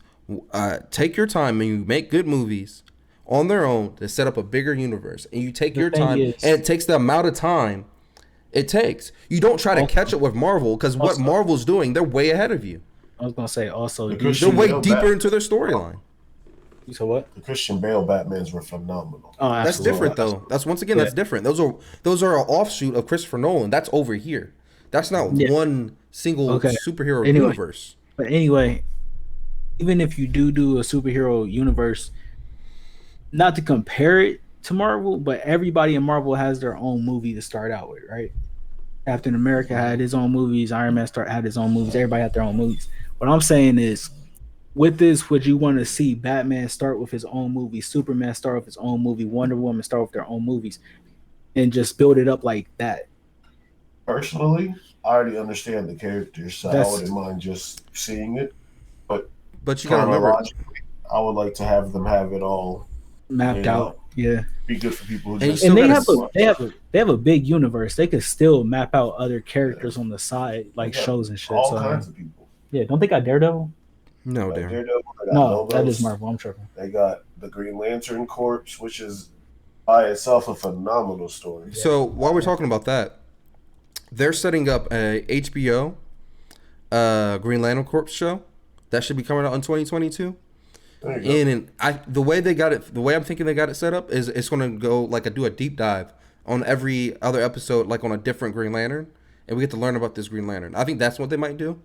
Take your time and you make good movies on their own to set up a bigger universe, and you take your time, and it takes the amount of time it takes. You don't try to catch up with Marvel because what Marvel's doing, they're way ahead of you. I was gonna say also they're way deeper into their storyline. So what? The Christian Bale Batmans were phenomenal. Oh, that's different though. That's that's different. Those are an offshoot of Christopher Nolan. That's over here. That's not one single superhero universe. But anyway. Even if you do a superhero universe, not to compare it to Marvel, but everybody in Marvel has their own movie to start out with, right? Captain America had his own movies. Iron Man had his own movies. Everybody had their own movies. What I'm saying is, with this, would you want to see Batman start with his own movie, Superman start with his own movie, Wonder Woman start with their own movies, and just build it up like that? Personally, I already understand the characters, so I wouldn't mind just seeing it. But you gotta remember, I would like to have them have it all mapped out. Yeah, be good for people who and just. And they have a big universe. They could still map out other characters on the side, like shows and shit. All kinds of people. Yeah, don't they got Daredevil? no, They Darren. got No, Lobos. that is Marvel. I'm tripping. They got the Green Lantern Corps, which is by itself a phenomenal story. So while we're talking about that, they're setting up a HBO Green Lantern Corps show that should be coming out in 2022. And the way they got it, the way I'm thinking they got it set up is it's going to go like do a deep dive on every other episode, like on a different Green Lantern, and we get to learn about this Green Lantern. I think that's what they might do.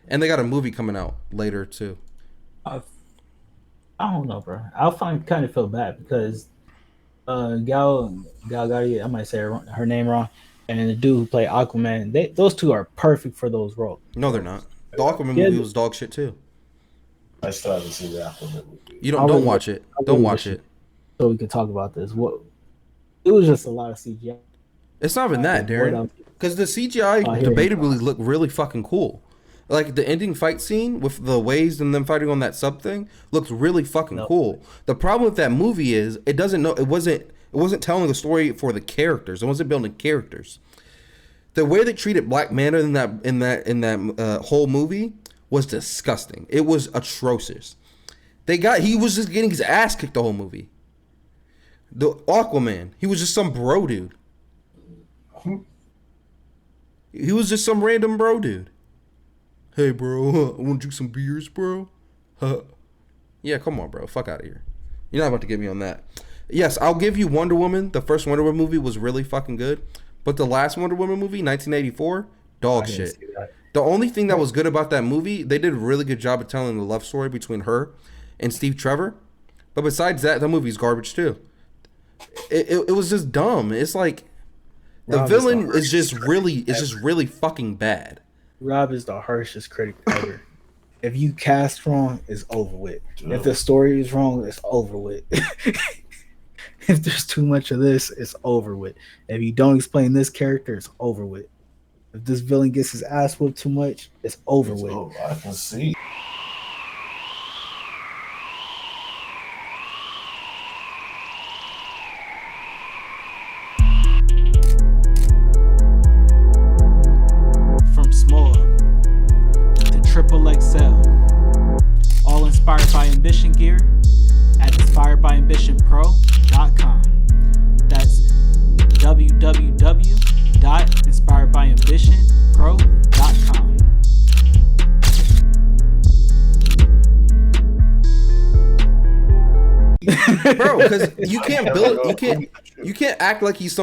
And they got a movie coming out later too. I don't know, bro. Kind of feel bad because Gal Gadot, I might say her name wrong, and the dude who played Aquaman, those two are perfect for those roles. No, they're not. The Aquaman movie was dog shit too. I still haven't seen the Aquaman movie. You don't watch it. Don't watch it. So we can talk about this. It was just a lot of CGI. It's not even that, Darren. Because the CGI debatably looked really fucking cool. Like the ending fight scene with the waves and them fighting on that sub thing looked really fucking cool. The problem with that movie is it wasn't telling a story for the characters. It wasn't building characters. The way they treated Black Manta in that whole movie was disgusting. It was atrocious. He was just getting his ass kicked the whole movie. The Aquaman, he was just some bro dude. He was just some random bro dude. Hey, bro, I want to drink some beers, bro. Yeah, come on, bro. Fuck out of here. You're not about to get me on that. Yes, I'll give you Wonder Woman. The first Wonder Woman movie was really fucking good. But the last Wonder Woman movie, 1984, dog shit. The only thing that was good about that movie, they did a really good job of telling the love story between her and Steve Trevor. But besides that, the movie's garbage too. It was just dumb. It's like the villain is just really fucking bad. Rob is the harshest critic ever. If you cast wrong, it's over with. If the story is wrong, it's over with. If there's too much of this, it's over with. If you don't explain this character, it's over with. If this villain gets his ass whooped too much, it's over with. Oh, I can see. From small to triple XL, all inspired by Ambition gear at inspiredbyambitionpro.com. That's www.inspiredbyambitionpro.com. Bro, because you can't act like he's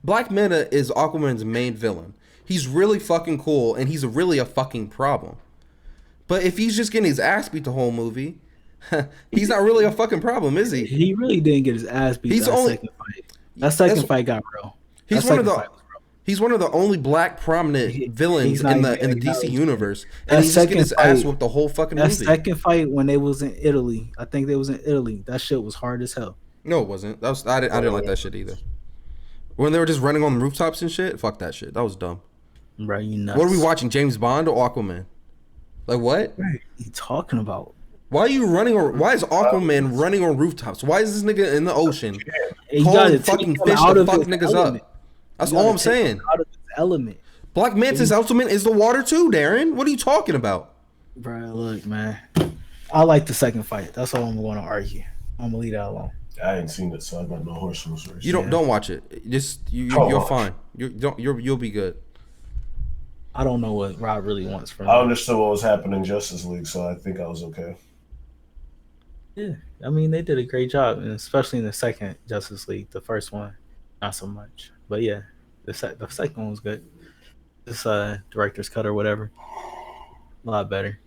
Black Manta is Aquaman's main villain. He's really fucking cool and he's really a fucking problem. But if he's just getting his ass beat the whole movie, he's not really a fucking problem, is he? He really didn't get his ass beat. Second fight. That second fight got real. He's one of the only black prominent villains in the DC universe, and he's just getting his ass whooped the whole fucking movie. That second fight when they was in Italy, I think they was in Italy. That shit was hard as hell. No, it wasn't. I didn't like that shit either. When they were just running on the rooftops and shit, fuck that shit. That was dumb. Bro, you nuts. What are we watching? James Bond or Aquaman? Like what? What are you talking about? Why are you running? Why is Aquaman running on rooftops? Why is this nigga in the ocean You calling gotta fucking take him fish out to of fuck his niggas element. up? That's You gotta all I'm take saying. him out of his element. Black Manta's element is the water too, Darren. What are you talking about? Bro, look, man. I like the second fight. That's all I'm going to argue. I'm gonna leave that alone. I ain't seen it, so I got no horse in this race. You don't watch it. Just you're fine. You'll be good. I don't know what Rob really wants from me. I understood what was happening in Justice League, so I think I was okay. Yeah, I mean they did a great job, and especially in the second Justice League. The first one, not so much, but yeah, the second one was good. This director's cut or whatever, a lot better.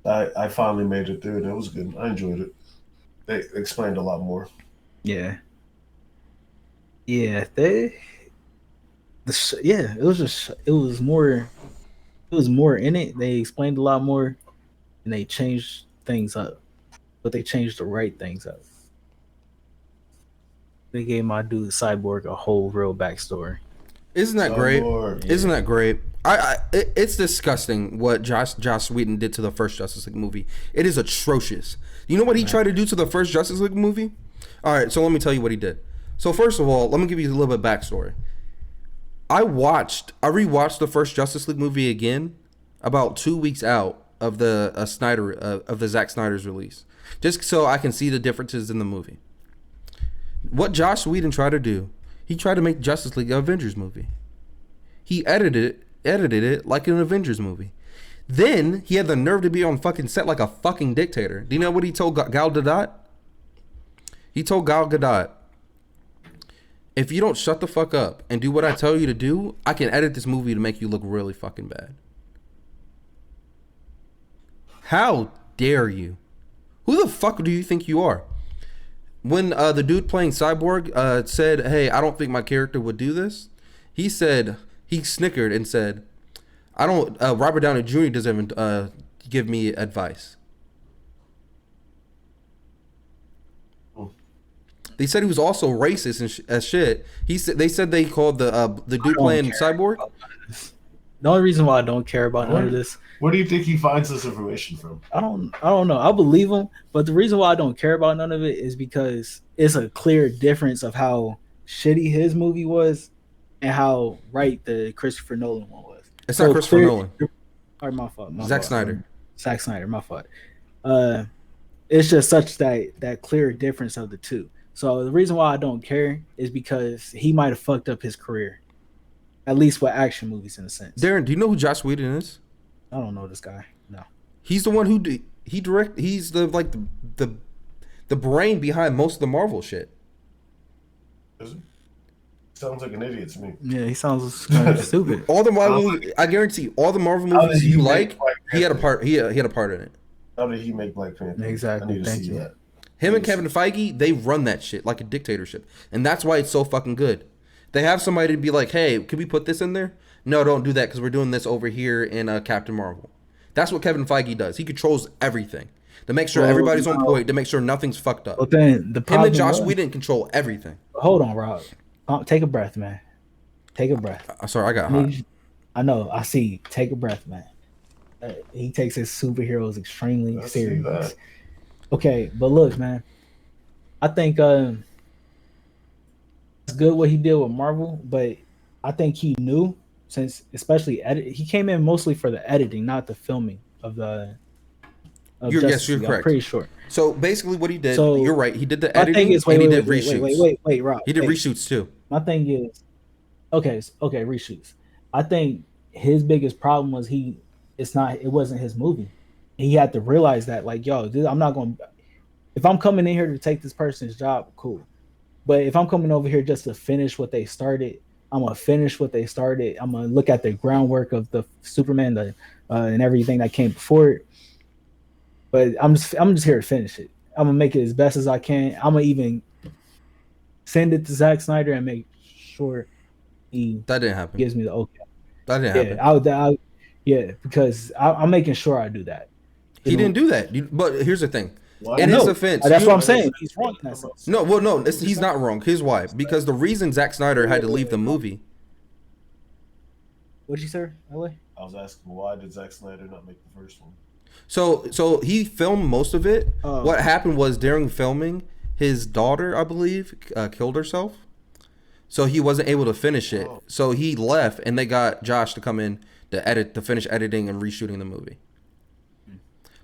I finally made it through, and it was good. I enjoyed it. They explained a lot more. Yeah, the Yeah, it was just it was more. It was more in it. They explained a lot more, and they changed things up. But they changed the right things up. They gave my dude Cyborg a whole real backstory. Isn't that great? Cyborg. Isn't that great? It's disgusting what Joss Whedon did to the first Justice League movie. It is atrocious. You know what he tried to do to the first Justice League movie? All right, so let me tell you what he did. So first of all, let me give you a little bit of backstory. I rewatched the first Justice League movie again about 2 weeks out of the of the Zack Snyder's release, just so I can see the differences in the movie. What Joss Whedon tried to do, he tried to make Justice League an Avengers movie. He edited it like an Avengers movie. Then he had the nerve to be on fucking set like a fucking dictator. Do you know what he told Gal Gadot? He told Gal Gadot, if you don't shut the fuck up and do what I tell you to do, I can edit this movie to make you look really fucking bad. How dare you? Who the fuck do you think you are? When the dude playing Cyborg said, hey, I don't think my character would do this, he snickered and said, I don't, Robert Downey Jr. doesn't even give me advice. They said he was also racist and as shit. They said they called the dude playing Cyborg. The only reason why I don't care about none of this. Where do you think he finds this information from? I don't know. I believe him, but the reason why I don't care about none of it is because it's a clear difference of how shitty his movie was and how right the Christopher Nolan one was. It's not Christopher Nolan. Or my fault. Zack Snyder. Zack Snyder. My fault. It's just such that clear difference of the two. So the reason why I don't care is because he might have fucked up his career, at least with action movies in a sense. Darren, do you know who Joss Whedon is? I don't know this guy. No. He's the one who he's the brain behind most of the Marvel shit. Is he? Sounds like an idiot to me. Yeah, he sounds kind of stupid. All the Marvel, I guarantee, all the Marvel movies you like, he had a part. He had a part in it. How did he make Black Panther? Exactly. I need to Thank see you. that. Him and Kevin Feige, they run that shit like a dictatorship, and that's why it's so fucking good. They have somebody to be like, hey, can we put this in there? No, don't do that because we're doing this over here in Captain Marvel. That's what Kevin Feige does. He controls everything to make sure everybody's on point, to make sure nothing's fucked up. But then the Him and Joss Whedon control everything. Hold on, Rob. Take a breath, man. Take a breath. Sorry, I got hot. I know. I see. Take a breath, man. He takes his superheroes extremely serious. Okay, but look, man. I think it's good what he did with Marvel, but I think he knew, since especially he came in mostly for the editing, not the filming of the. Yes, you're correct. I'm pretty sure. So basically, what he did, you're right. He did the editing and he did reshoots. Wait, Rob. He did reshoots too. My thing is, okay, reshoots. I think his biggest problem was it wasn't his movie. He had to realize that, like, yo, I'm not going to. If I'm coming in here to take this person's job, cool. But if I'm coming over here just to finish what they started, I'm gonna finish what they started. I'm gonna look at the groundwork of the Superman, and everything that came before it. But I'm just here to finish it. I'm gonna make it as best as I can. I'm gonna even send it to Zack Snyder and make sure that didn't happen. Gives me the okay. That didn't happen. Because I'm making sure I do that. He didn't do that. But here's the thing. What? In his offense, that's what I'm saying. He's wrong in that sense. No, he's not wrong. Here's why. Because the reason Zack Snyder had to leave the movie. What'd you say, LA? I was asking, why did Zack Snyder not make the first one? So he filmed most of it. What happened was during filming, his daughter, I believe, killed herself. So he wasn't able to finish it. So he left, and they got Josh to come in to finish editing and reshooting the movie.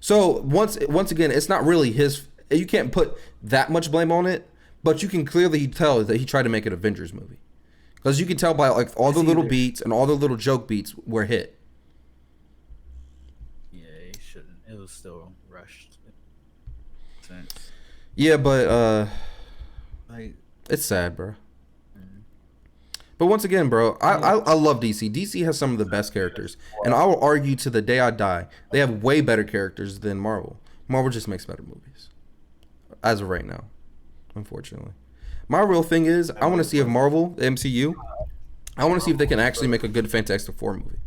So once again, it's not really his. You can't put that much blame on it, but you can clearly tell that he tried to make an Avengers movie, because you can tell by like all the little beats and all the little joke beats were hit. Yeah, he shouldn't. It was still rushed. Yeah, but it's sad, bro. But once again, bro, I love DC. DC has some of the best characters. And I will argue to the day I die, they have way better characters than Marvel. Marvel just makes better movies. As of right now, unfortunately. My real thing is, I want to see if Marvel, the MCU, I want to see if they can actually make a good Fantastic Four movie.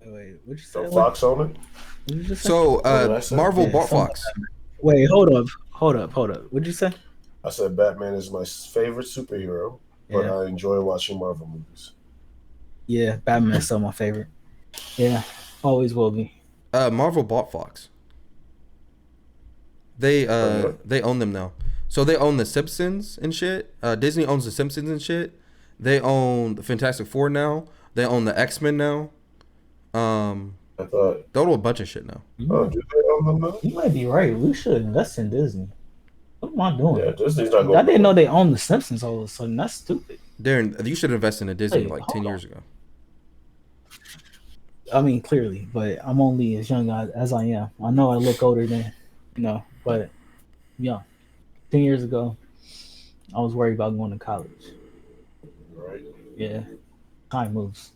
Wait, what'd you say? The Fox on it. What did you just say? So What did I say? Marvel Yeah, bought something Fox. Wait, hold up. What'd you say? I said Batman is my favorite superhero, but Yeah. I enjoy watching Marvel movies. Yeah, Batman's still my favorite. Yeah, always will be. Marvel bought Fox. They own them now. So they own the Simpsons and shit. Disney owns the Simpsons and shit. They own the Fantastic Four now. They own the X-Men now. I thought. They own a bunch of shit now. Oh, do they own them now? You might be right. We should invest in Disney. What am I doing? Yeah, Disney's not going. I didn't know they own the Simpsons all of a sudden. That's stupid. Darren, you should invest in a Disney Hey, like 10 hold years ago. I mean, clearly, but I'm only as young as I am. I know I look older than, but yeah, 10 years ago, I was worried about going to college. Right. Yeah, time moves.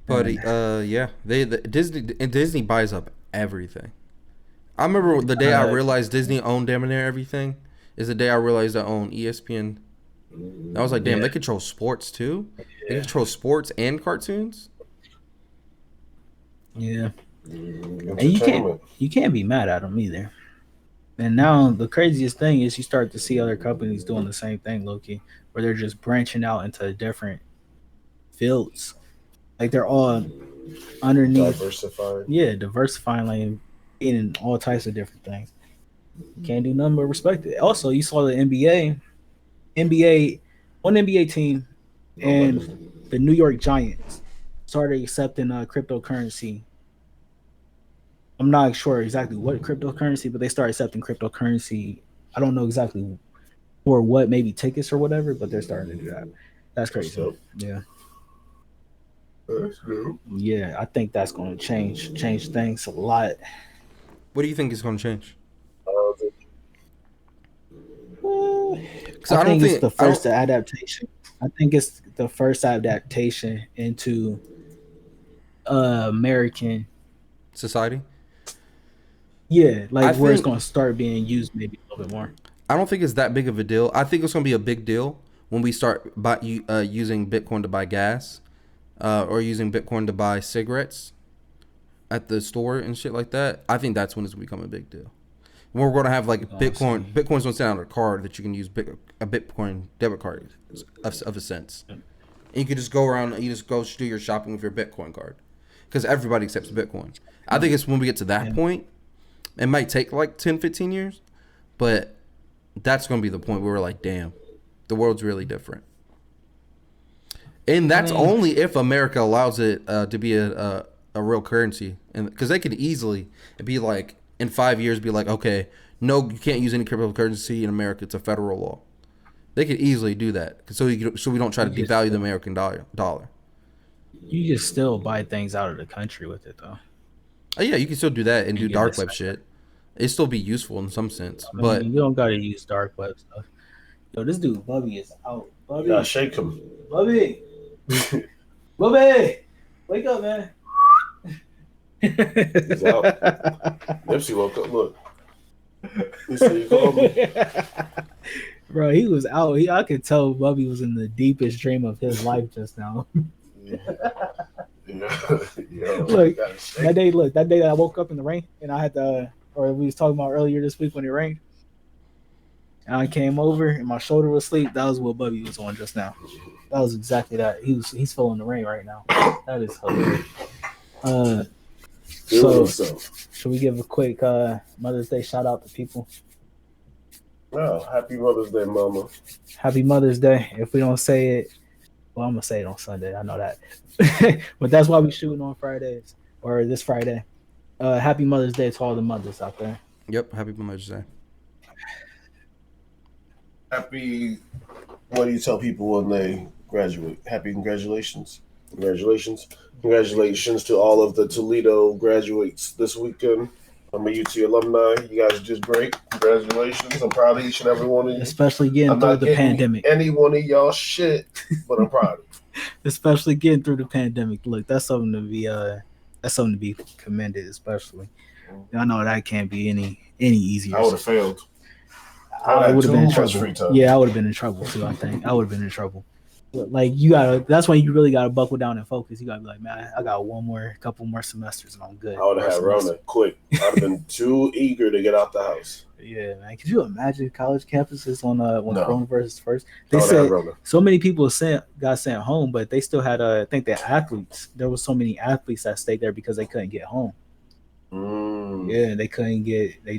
But yeah, Disney buys up everything. I remember the day I realized Disney owned damn near everything is the day I realized I own ESPN. I was like, damn, they control sports too. They control sports and cartoons. Yeah, and you can't be mad at them either. And now the craziest thing is you start to see other companies doing the same thing, low-key, where they're just branching out into different fields. Like they're all underneath. Diversifying. Yeah, diversifying, like in all types of different things. Can't do nothing but respect it. Also, you saw the one NBA team and the New York Giants started accepting cryptocurrency. I'm not sure exactly what cryptocurrency, but they started accepting cryptocurrency. I don't know exactly for what, maybe tickets or whatever, but they're starting to do that. That's crazy. Yeah. That's dope. Yeah, I think that's going to change things a lot. What do you think is going to change? I think it's the first adaptation. I think it's the first adaptation into American society. Yeah, like where it's going to start being used maybe a little bit more. I don't think it's that big of a deal. I think it's going to be a big deal when we start using Bitcoin to buy gas, or using Bitcoin to buy cigarettes at the store and shit like that. I think that's when it's going to become a big deal. When we're going to have like Bitcoin's going to send out a card that you can use a Bitcoin debit card of a sense. And you can just go around and you just go do your shopping with your Bitcoin card because everybody accepts Bitcoin. I think it's when we get to that point. It might take like 10, 15 years, but that's going to be the point where we're like, damn, the world's really different. And that's only if America allows it to be a real currency. And because they could easily be like, in 5 years, be like, okay, no, you can't use any cryptocurrency in America. It's a federal law. They could easily do that. So we don't try to devalue the American dollar. You can still buy things out of the country with it, though. Oh, yeah, you can still do that and do dark web shit. It'd still be useful in some sense. But you don't got to use dark web stuff. Yo, this dude, Bubby, is out. Bubby. You gotta shake him. Bubby. Bubby. Wake up, man. He's out. Nipsey woke up. Look. He said, "You called me." Bro, he was out. I could tell Bubby was in the deepest dream of his life just now. Look, that day that I woke up in the rain and I had to, or we was talking about earlier this week when it rained. And I came over and my shoulder was asleep. That was what Bubby was on just now. That was exactly that. He's feeling the rain right now. That is hilarious. So, should we give a quick Mother's Day shout out to people? Oh, happy Mother's Day, Mama. Happy Mother's Day. If we don't say it, well, I'm going to say it on Sunday. I know that. But that's why we're shooting on Fridays, or this Friday. Happy Mother's Day to all the mothers out there. Yep, happy Mother's Day. Happy, what do you tell people when they graduate? Happy congratulations. Congratulations to all of the Toledo graduates this weekend. I'm a UT alumni. You guys did great. Congratulations. I'm proud of each and every one of you. Especially getting through the pandemic. Any one of y'all shit, but I'm proud of you. Especially getting through the pandemic. Look, that's something to be commended, especially. I know that can't be any easier. I would have failed. I would have been in too much trouble. free time. Yeah, I would have been in trouble too. I think I would have been in trouble. Like you gotta. That's when you really gotta buckle down and focus. You gotta be like, man, I got couple more semesters, and I'm good. I would have had Rona quick. I'd have been too eager to get out the house. Yeah, man. Could you imagine college campuses on when coronavirus was first? They I said Rona. so many people got sent home, but they still had I think the athletes. There was so many athletes that stayed there because they couldn't get home. Yeah, they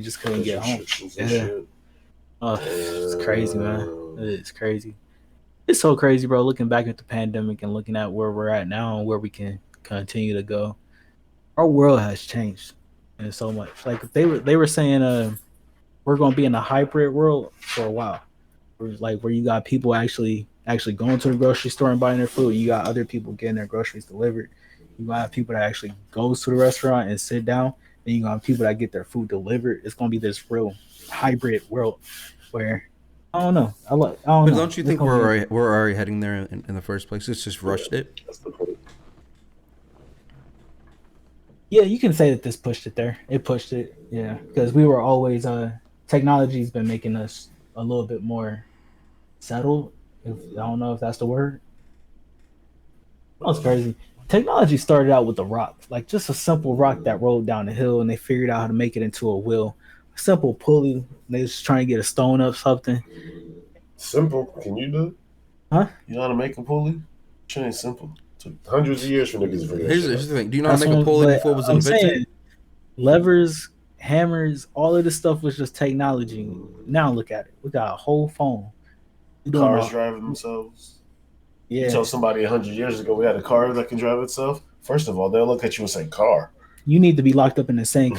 just couldn't get home. Yeah. Oh, it's crazy, man. It's crazy. It's so crazy, bro. Looking back at the pandemic and looking at where we're at now and where we can continue to go, our world has changed and so much. Like they were saying, we're gonna be in a hybrid world for a while. Where you got people actually going to the grocery store and buying their food. You got other people getting their groceries delivered. You got people that actually goes to the restaurant and sit down. And you got people that get their food delivered. It's gonna be this real hybrid world where I don't know. But don't you think we're already heading there in the first place? It's just rushed it. That's the point. Yeah, you can say that this pushed it there. It pushed it, yeah, because we were always technology's been making us a little bit more settled. I don't know if that's the word. That's crazy. Technology started out with a rock, like just a simple rock that rolled down the hill, and they figured out how to make it into a wheel. A simple pulley. They just trying to get a stone up something. Simple. Can you do it? Huh? You know how to make a pulley? Shit ain't simple. It took hundreds of years for niggas to figure that shit Here's the out. thing. Do you know how to make a pulley before it was invented? Levers, hammers, all of this stuff was just technology. Now look at it. We got a whole phone. Cars driving themselves. Yeah. You tell somebody 100 years ago we had a car that can drive itself. First of all, they'll look at you and say car. You need to be locked up in insane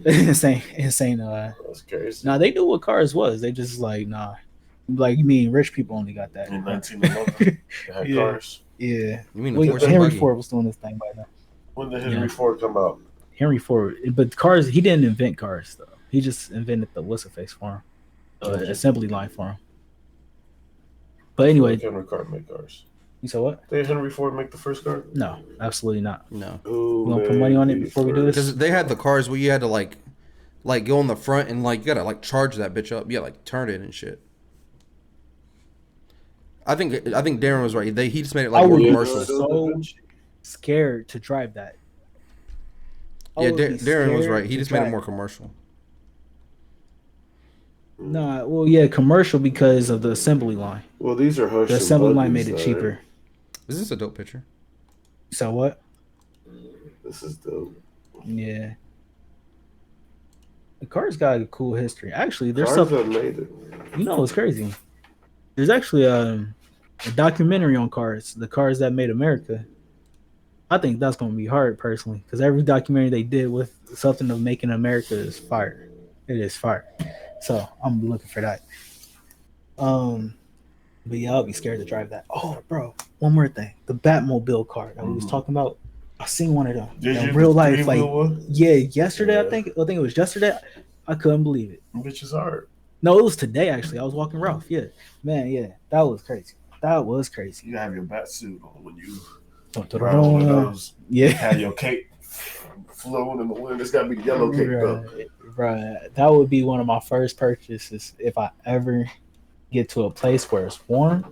insane. That's crazy. Nah, they knew what cars was. They just like, nah. Like, you mean rich people only got that. In 1911, they had cars. Yeah. You mean Henry Ford was doing this thing by now. When did Henry Ford come out? Henry Ford, but cars, he didn't invent cars though. He just invented the what's-it-face for him, assembly line for him. But anyway, Henry Ford make cars. You said what? Did Henry Ford make the first car? No, absolutely not. No. You gonna put money on it before we do this? Because they had the cars where you had to like go in the front and like you gotta like charge that bitch up. Yeah, like turn it and shit. I think Darren was right. He just made it like more commercial. So scared to drive that. Yeah, Darren was right. He just made it more commercial. Nah, well, yeah, commercial because of the assembly line. Well, these are the assembly line made it cheaper. Is this a dope picture? So what? This is dope. Yeah. The car's got a cool history. Actually, there's cars something. That made it. You know what's crazy? There's actually a documentary on cars, the cars that made America. I think that's gonna be hard personally, because every documentary they did with something of making America is fire. It is fire. So I'm looking for that. But yeah, I'll be scared to drive that. Oh, bro, one more thing. The Batmobile car that we was talking about. I seen one of them in real life. Like, yeah, yesterday. Yeah. I think it was yesterday. I couldn't believe it. Which is hard. No, it was today actually. I was walking Ralph. Yeah, man. Yeah, that was crazy. That was crazy. You have your bat suit on when you ride one of those. Yeah, have your cape flowing in the wind. It's got to be the yellow cape though. Right, that would be one of my first purchases if I ever get to a place where it's warm.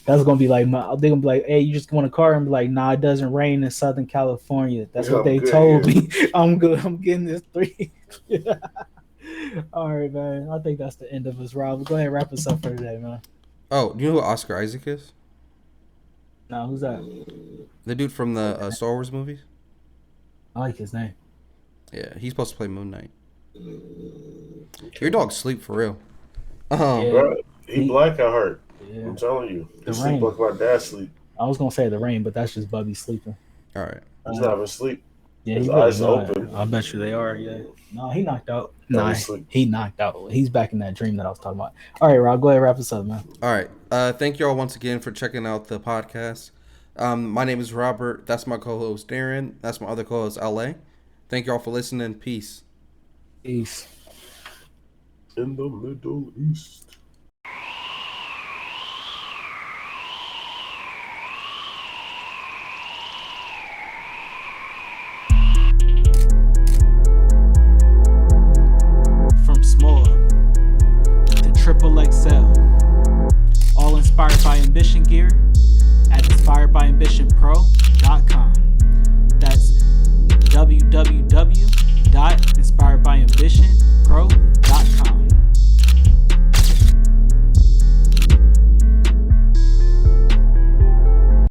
That's gonna be like they're gonna be like, hey, you just want a car, and be like, nah, it doesn't rain in Southern California. That's what they told me. I'm good. I'm getting this 3. All right, man. I think that's the end of us, Rob. Go ahead and wrap us up for today, man. Oh, do you know who Oscar Isaac is? No, who's that? The dude from the Star Wars movies. I like his name. Yeah, he's supposed to play Moon Knight. Your dog's sleep for real. Bro, he black at heart. Yeah. I'm telling you. The He rain. sleep like my dad sleep. I was gonna say the rain, but that's just Bubby sleeping. All right. He's not even asleep. Yeah, his he eyes really open. I bet you they are. Yeah. No, he knocked out. No, he knocked out. He's back in that dream that I was talking about. All right, Rob, go ahead and wrap us up, man. All right. Thank you all once again for checking out the podcast. My name is Robert. That's my co-host Darren. That's my other co-host LA. Thank you all for listening. Peace. Peace. In the Middle East. From small ambitionpro.com.